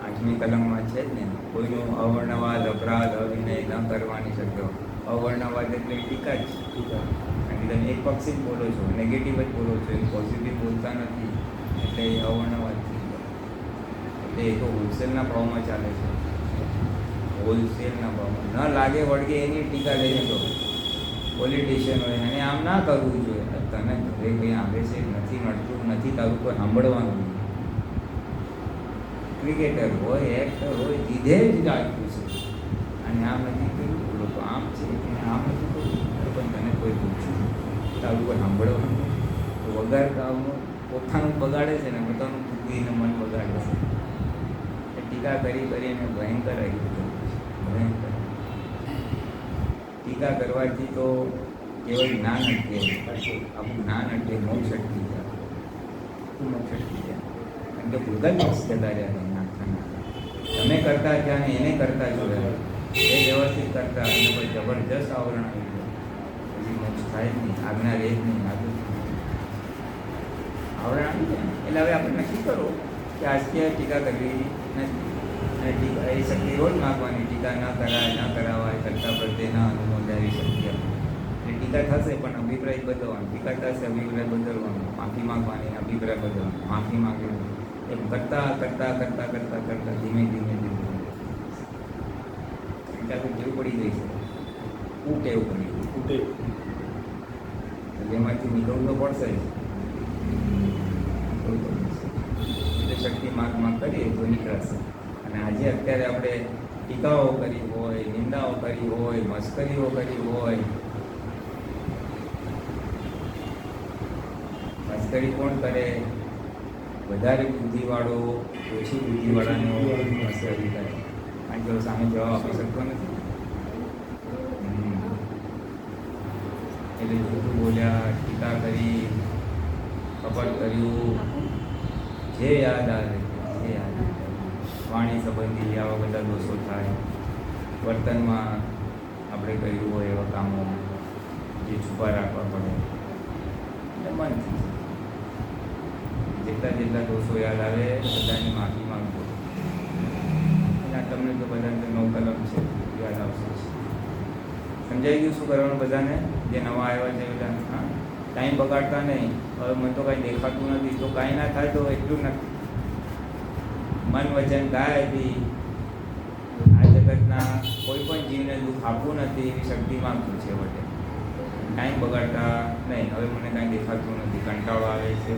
8મી કલમમાં છે જ ને, કોઈનું અવર્ણવાદ, અપરાધ, અવિનય ન કરવાની શક્ય. અવર્ણવાદ એટલે ટીકા જ. કારણ કે તમે એક પક્ષી જ બોલો છો, નેગેટિવ જ બોલો છો, એ પોઝિટિવ બોલતા નથી. એટલે એ અવર્ણવાદ થઈ ગયો. એટલે એ તો હોલસેલના ભાવમાં ચાલે છે. હોલસેલના ભાવમાં ન લાગે વળગે એની ટીકા લઈને તો પોલિટિશિયન હોય એને આમ ના કરવું જોઈએ. તને ઘરે કંઈ આવે છે, નથી મળતું, નથી તારું કોઈ સાંભળવાનું. ક્રિકેટર હોય, એક્ટર હોય, જીધે જ ગાયું છે અને આમ નથી કર્યું, લોકો આમ છે અને આમ નથી કર્યું, પણ તને કોઈ પૂછ્યું તારું કોઈ સાંભળવાનું. તો વગર કામનું પોતાનું બગાડે છે ને પોતાનું બુદ્ધિને મન બગાડે છે. એ ટીકા કરીને ભયંકર આવી ગયું છે. ભયંકર ટીકા કરવાથી તો કેવળ જ્ઞાન અટકે, આપણું જ્ઞાન અટકે, મોક્ષ અટકી જાય, મોક્ષ અટકી જાય. કારણ કે ભૂગલ મોક્ષ જતા રહ્યા તમે કરતા ત્યાં ને એને કરતા જોયા, એ વ્યવસ્થિત કરતા અને કોઈ જબરજસ્ત આવરણ આવી ગયું, પછી મોક્ષ થાય જ નહીં, આજ્ઞા રહે જ નહીં, આવરણ આવી જાય. એટલે હવે આપણે નક્કી કરો કે આજથી ટીકા કરવી નથી અને ટીકા એ શક્તિ રોજ માગવાની. ટીકા ન કરાય, ન કરાવાય, કરતા પ્રત્યે ન અનુમોદાવી શક્તિ એટલે ટીકા થશે પણ અભિપ્રાય બદલવાનો, ટીકા થશે અભિપ્રાય બદલવાનો, માફી માગવાની, અભિપ્રાય બદલવાનો, માફી માગવાની, એમ કરતા કરતા કરતા કરતા કરતા ધીમે ધીમે ધીમે ટેવ પડી ગઈ છે. હું ટેવ પડી ગઈ, ખૂટે એટલે એમાંથી નીકળવું તો પડશે જ. એટલે શક્તિ માર્ગમાં કરીએ તો નીકળશે. અને આજે અત્યારે આપણે ટીકાઓ કરી હોય, નિંદાઓ કરી હોય, મસ્કરીઓ કરી હોય, મસ્કરી કોણ કરે? વધારે બુદ્ધિવાળો ઓછી બુદ્ધિવાળાનો મસ્કરી કરે, કારણ કે સામે જવાબ આપી શકતો નથી. એટલે જૂઠું બોલ્યા, ટીકા કરી, કપટ કર્યું, જે યાદ આવે જે યાદ આવે. વાણી સંબંધી આવા બધા દોષો થાય. વર્તનમાં આપણે કર્યું હોય એવા કામો જે છુપા રાખવા પડે એટલે મનથી જેટલા દોષો યાદ આવે બધાની માફી માંગો. અને તમને તો બધાને 9 કલમ છે, યાદ આવશે. સમજાઈ ગયું શું કરવાનું બધાને? જે નવા આવ્યા છે બધા, હા, ટાઈમ બગાડતા નહીં. હવે મને તો કાંઈ દેખાતું નથી તો કાંઈ ના થાય તો એટલું નથી. મન વચન કાયાથી આ જગતના કોઈ પણ જીવને દુઃખ આપવું નથી એવી શક્તિ માંગતું છે વટે. ટાઈમ બગાડતા નહીં. હવે મને કાંઈ દેખાતું નથી, કંટાળો આવે છે,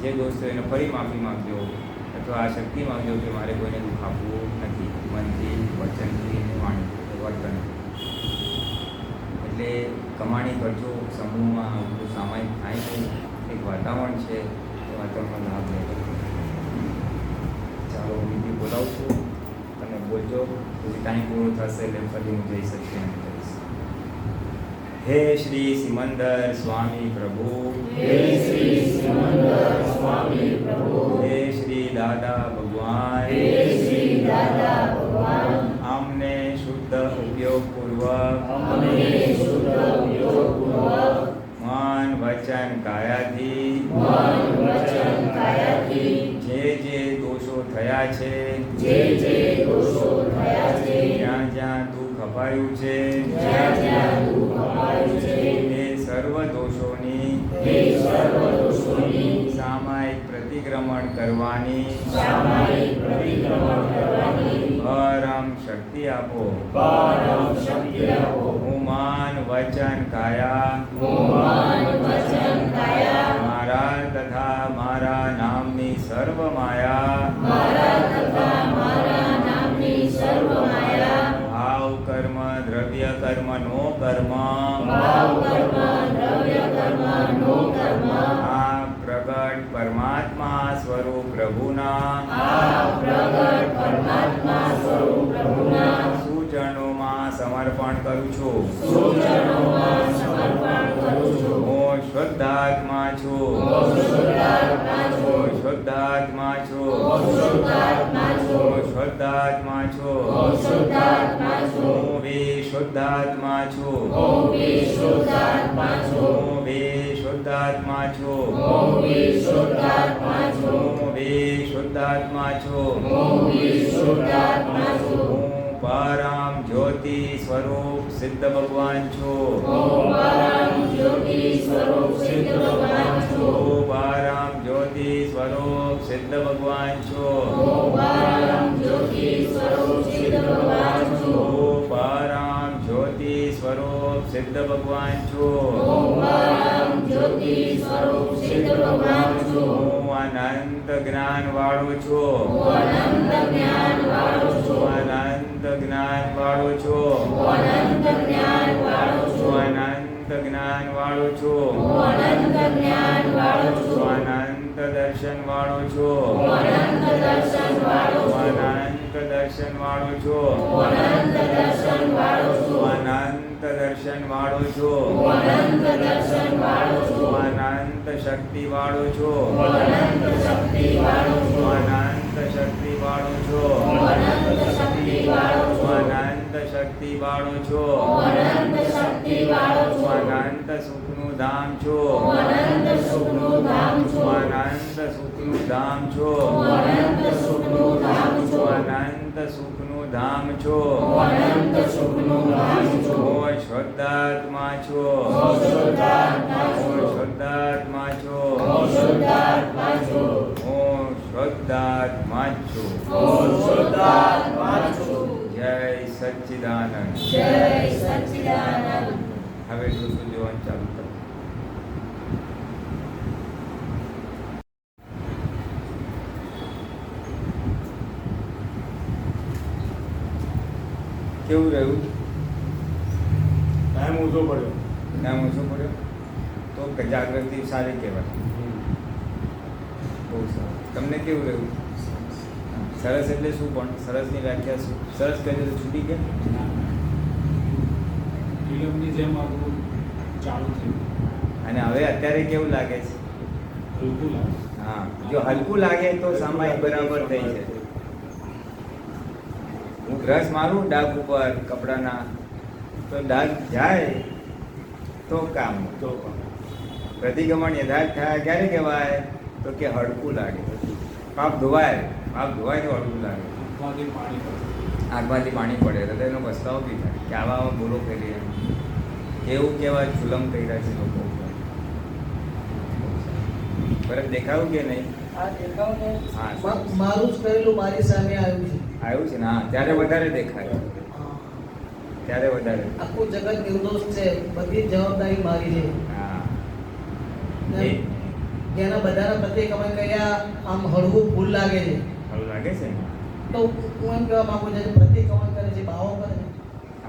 જે દોસ્તો એને ફરી માફી માંગજો અથવા આ શક્તિ માંગજો કે મારે કોઈને દુઃખ આપવું નથી, મનથી, વચનથી અને વાણીથી, વર્તન. એટલે કમાણી કરજો સમૂહમાં, બધું સામાયિક થાય છે, એક વાતાવરણ છે, એ વાતાવરણનો લાભ લેજો. ચાલો વિધિ બોલાવશું અને બોલજો, પછી ટાઈમ પૂરો થશે એટલે ફરી હું જઈ શકીશ એમ કહીશ. હે શ્રી સિમંદર સ્વામી પ્રભુ, હે શ્રી સિમંદર સ્વામી પ્રભુ, હે શ્રી દાદા ભગવાન, હે શ્રી દાદા ભગવાન, આમને શુદ્ધ ઉપયોગપૂર્વક, અમને શુદ્ધ ઉપયોગપૂર્વક, મન વચન કાયાથી, મન વચન કાયાથી, જે દોષો થયા છે, જે દોષો થયા છે, જ્યાં જ્યાં દુઃખ અપાયું છે, જ્યાં જ્યાં દુઃખ અપાયું છે, એ સર્વ દોષોની, તે સર્વ દોષોની સામાયિક પ્રતિક્રમણ કરવાની, સામાયિક પ્રતિક્રમણ કરવાની પરમ શક્તિ આપો. પરમ શક્તિ આપો. હું મન વચન કાયા, હું મન વચન કાયા, મારા તથા મારા નામની સર્વ માયા, મારા તથા મારા નામની સર્વ માયા, ભાવ કર્મ દ્રવ્ય કર્મ નો કર્મ, ભાવ કર્મ દ્રવ્ય કર્મ નો કર્મ, આ પ્રગટ પરમાત્મા સ્વરૂપ પ્રભુના, આ પ્રગટ પરમાત્મા સ્વરૂપ પ્રભુના સૂચનોમાં સમર્પણ કરું છું. સૂચનોમાં સમર્પણ કરું છું. હું શુદ્ધાત્મા છું, હું શુદ્ધાત્મા છું. હું શુદ્ધાત્મા છું, હું શુદ્ધાત્મા છું. હું શુદ્ધાત્મા છું, હું શુદ્ધાત્મા છું. હું વિશુદ્ધાત્મા છું, હું વિશુદ્ધાત્મા છું. હું વિશુદ્ધાત્મા છું, હું વિશુદ્ધાત્મા છું. હું વિશુદ્ધાત્મા છું, હું વિશુદ્ધાત્મા છું. હું પરમ જ્યોતિ સ્વરૂપ સિદ્ધ ભગવાન છું, હું પરમ જ્યોતિ સ્વરૂપ સિદ્ધ ભગવાન છું. હું પરમ જ્યોતિ સ્વરૂપ સિદ્ધ ભગવાન છું, હું પરમ જ્યોતિ સ્વરૂપ સિદ્ધ ભગવાન છું. હું પરમ જ્યોતિ સ્વરૂપ સિદ્ધ ભગવાન છો. ઓમ પરમ જ્યોતિ સ્વરૂપ સિદ્ધ ભગવાન છો. હું અનંત જ્ઞાન વાળો છો. હું અનંત જ્ઞાન વાળો છો. હું અનંત જ્ઞાન વાળો છો. હું અનંત જ્ઞાન વાળો છો. હું અનંત જ્ઞાન વાળો છો. હું અનંત જ્ઞાન વાળો છો. હું અનંત દર્શન વાળો છો. હું અનંત દર્શન વાળો છો. હું અનંત દર્શન વાળો છો. હું અનંત દર્શન વાળો છો. હું અનંત દર્શન વાળો છો. હું અનંત દર્શન વાળો છો. હું અનંત શક્તિ વાળો છો. હું અનંત શક્તિ વાળો છો. હું અનંત શક્તિ વાળો છો. હું અનંત શક્તિ વાળો છો. હું અનંત શક્તિ વાળો છો. હું અનંત શક્તિ વાળો છો. હું અનંત સુખનું ધામ છો. હું અનંત સુખનું ધામ છો. હું અનંત સુખનું ધામ છો. હું અનંત સુખનું ધામ છો. હું અનંત સુખનું ધામ છો. હું અનંત સુખનું ધામ છો. હું શુદ્ધાત્મા છો. હું શુદ્ધાત્મા છું. હું શુદ્ધાત્મા છો. હું શુદ્ધાત્મા છું. હું શુદ્ધાત્મા છું. હું શુદ્ધાત્મા છું. જય સચ્ચિદાનંદ. જય સચ્ચિદાનંદ. હવે દોસ્તો જોવાનું ચાલુ કરો. કેવું રહ્યું? ટાઈમ ઓછો પડ્યો. નામ ઓછો પડ્યો તો જાગૃતિ સારી કહેવાય. બહુ સરસ. તમને કેવું રહ્યું? સરસ એટલે શું? પણ સરસની વ્યાખ્યા શું? સરસ કહે તો છૂટી ગયા. ફિલ્મની જેમ આપણું ચાલુ થયું. અને હવે અત્યારે કેવું લાગે છે? હલકું લાગે. હા, જો હલકું લાગે તો સામાયિક બરાબર થઈ છે. હું બ્રશ મારું ડાઘ ઉપર કપડાના તો ડાઘ જાય તો કામ. તો પ્રતિક્રમણ યથાર્થ થયા ક્યારે કહેવાય? તો કે હળકું લાગે. પાપ ધોવાય તો હળકું લાગે. આંખમાંથી પાણી પડે. આંખમાંથી પાણી પડે તો તેનો પસ્તાવો બી થાય કે આવા બોલો કરી એવું કહેવાય. જુલમ કર્યા છે લોકો ઉપર. બરાબર દેખાવું કે નહીં? આ દેખાવ ને હા. મારું જ કરેલું મારી સામે આવ્યું છે. આવ્યું છે ને? હા, ત્યારે વધારે દેખાય. ત્યારે વધારે. આખું જગત નિર્દોષ છે, બધી જવાબદારી મારી છે. હા. ને જેના બધાના પ્રત્યે અમે કયા આમ હળવું ભૂલ લાગે છે સારું લાગે છે ને? તો હું એમ કહેવા માંગુ છું કે પ્રત્યેક કમન કરે છે, ભાવો કરે છે.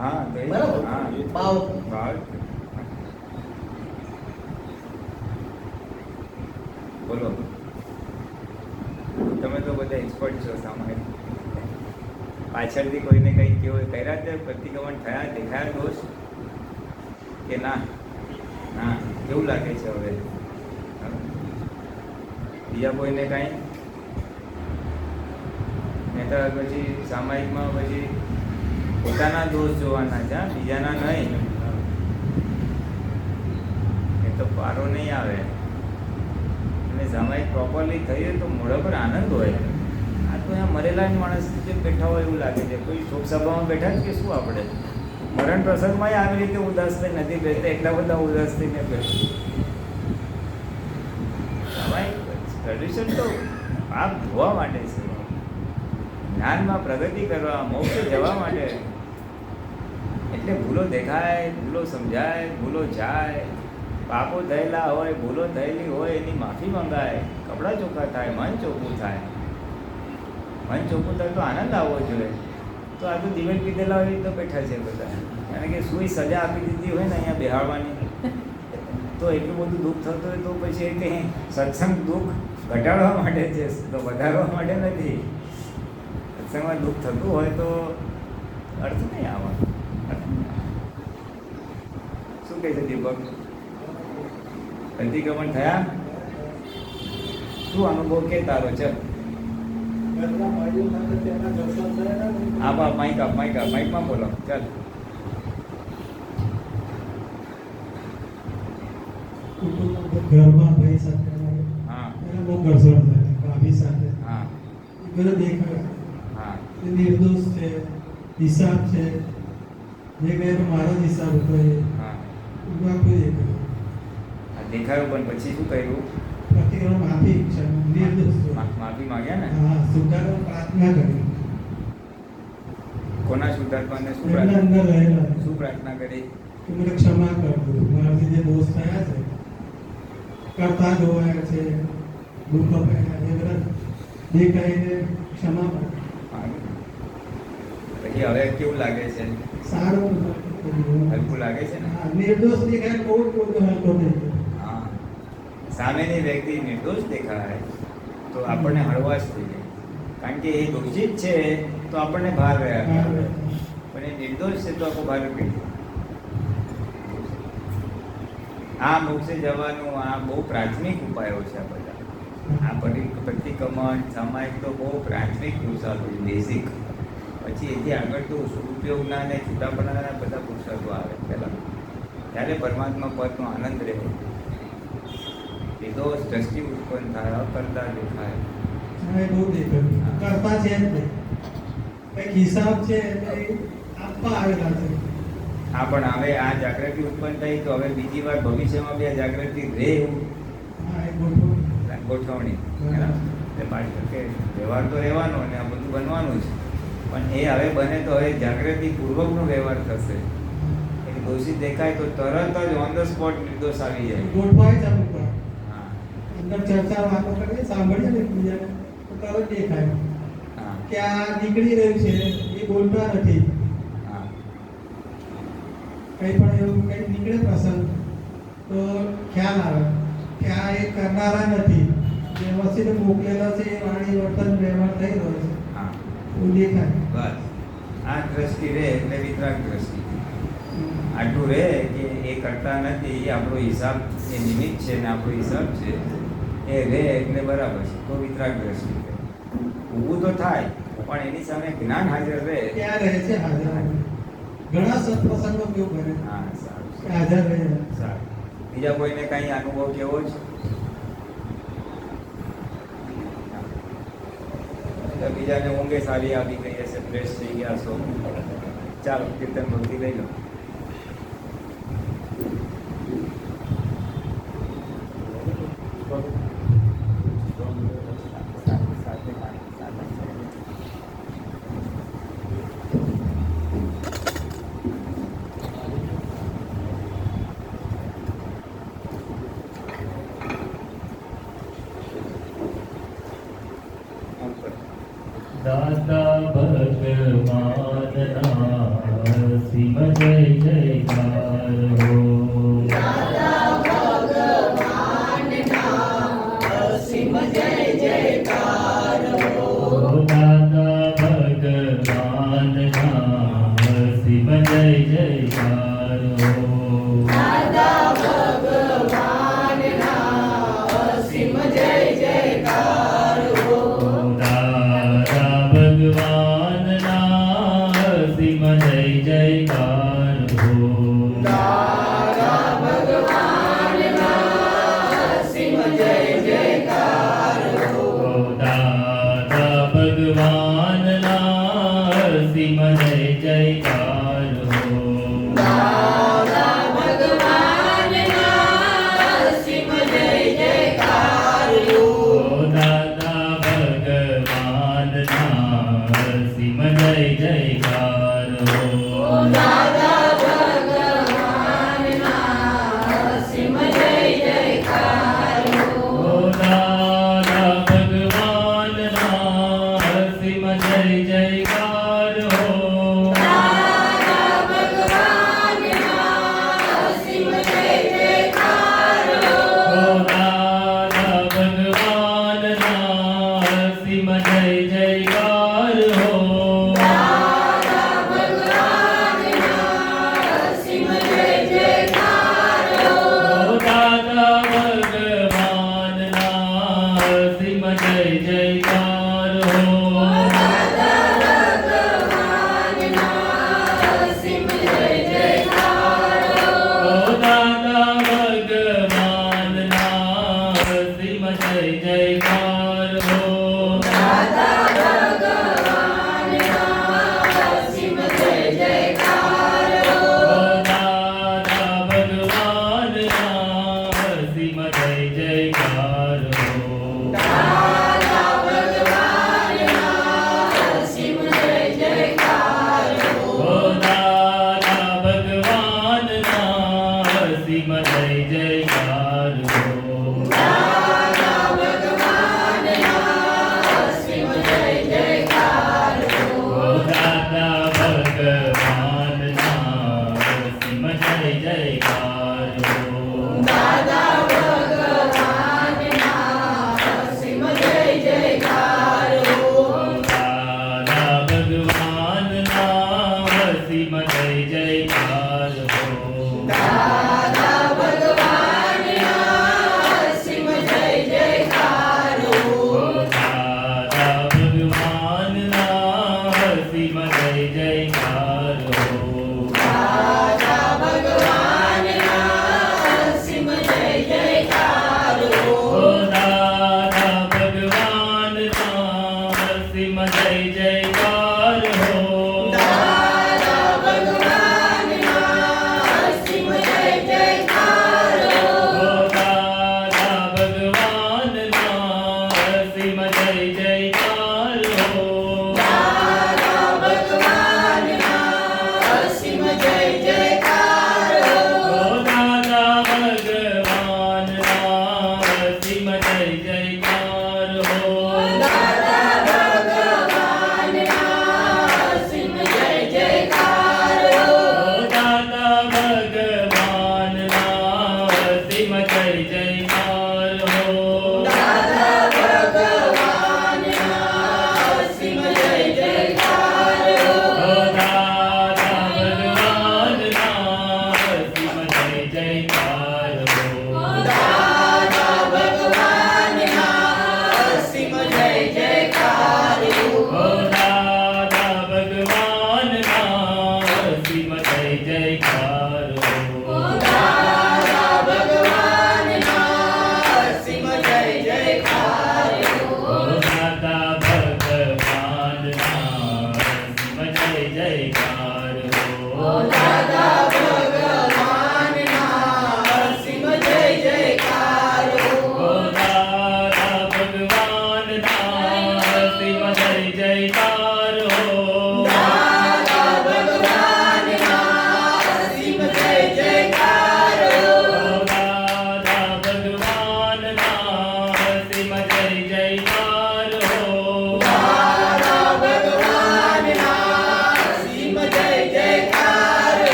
હા, તો એ જ. બરાબર? હા, ભાવ. ભાવ. બોલો. તમે તો બધા એક્સપર્ટ છો સામે. પાછળથી કોઈને કંઈ કેવું કર્યા છે? પ્રતિક્રમણ થયા? દેખાયા દોષ કે ના? ના, કેવું લાગે છે હવે? બીજા કોઈને કાંઈ? નહીં તો પછી સામાયિકમાં પછી પોતાના દોષ જોવાના છે, હા? બીજાના નહીં. એ તો પારો નહીં આવે. અને સામાયિક પ્રોપરલી થયું તો મોઢા પર આનંદ હોય. આ તો અહીંયા મરેલા જ માણસ જે બેઠા હોય એવું લાગે છે. કોઈ શોક સભામાં બેઠા જ કે શું આપણે? મરણ પ્રસંગમાં આવી રીતે ઉદાસ થઈ નથી બેસતા, એટલા બધા ઉદાસ થઈને બેઠું. સામાયિક ટ્રેડિશન તો પાપ ધોવા માટે છે, જ્ઞાનમાં પ્રગતિ કરવા, મોક્ષે જવા માટે. એટલે ભૂલો દેખાય, ભૂલો સમજાય, ભૂલો જાય. પાપો થયેલા હોય, ભૂલો થયેલી હોય એની માફી મંગાય, કપડાં ચોખ્ખા થાય, મન ચોખ્ખું થાય. મન ચોખ્ખું થાય તો આનંદ આવવો જોઈએ. તો આ તો દિવેલ પીધેલા હોય તો બેઠા છે બધા. કારણ કે સુઈ સજા આપી દીધી હોય ને અહીંયા બેહાડવાની, તો એટલું બધું દુઃખ થતું હોય તો પછી એ કંઈ સત્સંગ દુઃખ ઘટાડવા માટે છે, તો વધારવા માટે નથી. સત્સંગમાં દુઃખ થતું હોય તો અર્થ નહીં આવવાનો. શું કહે છે દીપક? પ્રતિક્રમણ થયા? શું અનુભવ કે તારો? ચલ આપ માઇકમાં બોલો. ચાલ. ઘરમાં ભાઈ સાથે હા એને બહુ ઘર્ષણ થાય, ભાભી સાથે હા એ બધા દેખાય. હા એ નિર્દોષ છે, હિસાબ છે, જે કહે મારો જ હિસાબ હતો એ હા આખું દેખાય. આ દેખાયું પણ પછી શું કર્યું? પ્રતિક્રમણ માફી છે, નિર્દોષ છે. માફી માંગ્યા ને? હા, સુધારવા પ્રાર્થના કરી. કોના સુધારવાને એમના અંદર રહેલા શું પ્રાર્થના કરી? કે મને ક્ષમા કરજો, મારાથી જે દોષ થયા છે, કરતા જોવાયા છે, દુઃખ અપાયા છે, બધા દેખાઈને ક્ષમા કરો. પછી હવે કેવું લાગે છે? સારું હલકું લાગે છે ને? હા, નિર્દોષ દેખાય બહુ બધું હલકો થઈ ગયો. હા, સામેની વ્યક્તિ નિર્દોષ દેખાય તો આપણને હળવાશ થઈ જાય, કારણ કે એ દોષિત છે તો આપણને ભાર રહ્યા, પણ એ નિર્દોષ છે તો આખું ભાર પડી જાય. આ મોક્ષે જવાનું આ બહુ પ્રાથમિક ઉપાયો છે. આ બધા આ પ્રતિક્રમણ સામાયિક તો બહુ પ્રાથમિક પુરુષાર્થો છે, બેઝિક. પછી એથી આગળ તો સુરુપયોગના અને છૂટાપણાના બધા પુરુષાર્થો આવે પહેલાં, ત્યારે પરમાત્મા પદનો આનંદ રહે. નિર્દોષ દ્રષ્ટિ ઉત્પન્ન થાય, અકર્તા દેખાય. હા, એ બહુ દેખાય, કરતા છે જ નહીં, કંઈક હિસાબ છે એટલે આપવા આવેલા છે. હા, પણ હવે આ જાગૃતિ ઉત્પન્ન થઈ તો હવે બીજી વાર ભવિષ્યમાં બી આ જાગૃતિ રહે એવું હા, એ ગોઠવણ. ગોઠવણી. એટલે પાછળ કે વ્યવહાર તો રહેવાનો અને આ બધું બનવાનું છે, પણ એ હવે બને તો હવે જાગૃતિ પૂર્વકનો વ્યવહાર થશે. એટલે દોષિત દેખાય તો તરત જ ઓન ધ સ્પોટ નિર્દોષ આવી જાય. ગોઠવાય છે અમુક વાર. હા અંદર ચર્ચા વાતો કરીએ, સાંભળીએ ને એકબીજાને તો તરત દેખાય હા કે આ નીકળી રહ્યું છે, એ બોલતા નથી. હા કંઈ પણ એવું કંઈ નીકળે પ્રસંગ તો ખ્યાલ આવે કે આ એ કરનારા નથી, જે વસીને મોકલેલા છે એ વાણી વર્તન વ્યવહાર થઈ રહ્યો છે, હા એવું દેખાય. બસ આ દ્રષ્ટિ રહે એટલે વિતરાગ દ્રષ્ટિ. આટલું રહે કે એ કરતા નથી, એ આપણો હિસાબ, એ નિમિત્ત છે ને આપણો હિસાબ છે, એ રહે એટલે બરાબર છે, તો વિતરાગ દ્રષ્ટિ રહે. ઊભું તો થાય પણ એની સામે જ્ઞાન હાજર રહે. ક્યાં રહે છે? હાજર. ઘણા સત્પ્રસંગો કેવું કરે હા, સારું કે હાજર રહે. સારું. બીજા કોઈને કઈ અનુભવ કેવો છે? તો બીજાને ઊંઘે સારી આવી ગઈ હશે, ફ્રેશ થઈ ગયા છો. ચાલો કીર્તન ભક્તિ લઈ લો. દાતા ભગવાનના સિમ જય જયકાર હો. દાદા ભગવાનના અસીમ જય જયકાર હો. દાતા ભગવાનના સિમ જય જયકાર હો. દાદા ભગવાનના અસીમ જય જયકાર હો. દાદા ભગવાનના સિમ જય જયકાર હો. દાદા ભગવાનના અસીમ જય જયકાર હો. દાદા ભગવાનના સિમ જય જયકાર હો. દાદા ભગવાનના અસીમ જય જયકાર હો. દાદા ભગવાનના સિમ જય જયકાર હો. દાદા ભગવાનના અસીમ જય જયકાર હો. દાદા ભગવાનના સિમ જય જયકાર હો. દાદા ભગવાનના અસીમ જય જયકાર હો. દાદા ભગવાનના સિમ જય જયકાર હો. દાદા ભગવાનના અસીમ જય જયકાર હો. દાદા ભગવાનના સિમ જય જયકાર હો. દાદા ભગવાનના અસીમ જય જયકાર હો. દાદા ભગવાનના સિમ જય જયકાર હો. દાદા ભગવાનના અસીમ જય જયકાર હો. દાદા ભગવાનના સિમ જય જયકાર હો. દાદા ભગવાનના ઓ દાદા ભગવાનના અસીમ જય જયકાર ઓ દાદા ભગવાનના અસીમ જય જયકાર ઓ દાદા ભગવાનના અસીમ જય જયકાર ઓ દાદા ભગવાનના અસીમ જય જયકાર ઓ દાદા ભગવાનના અસીમ જય જયકાર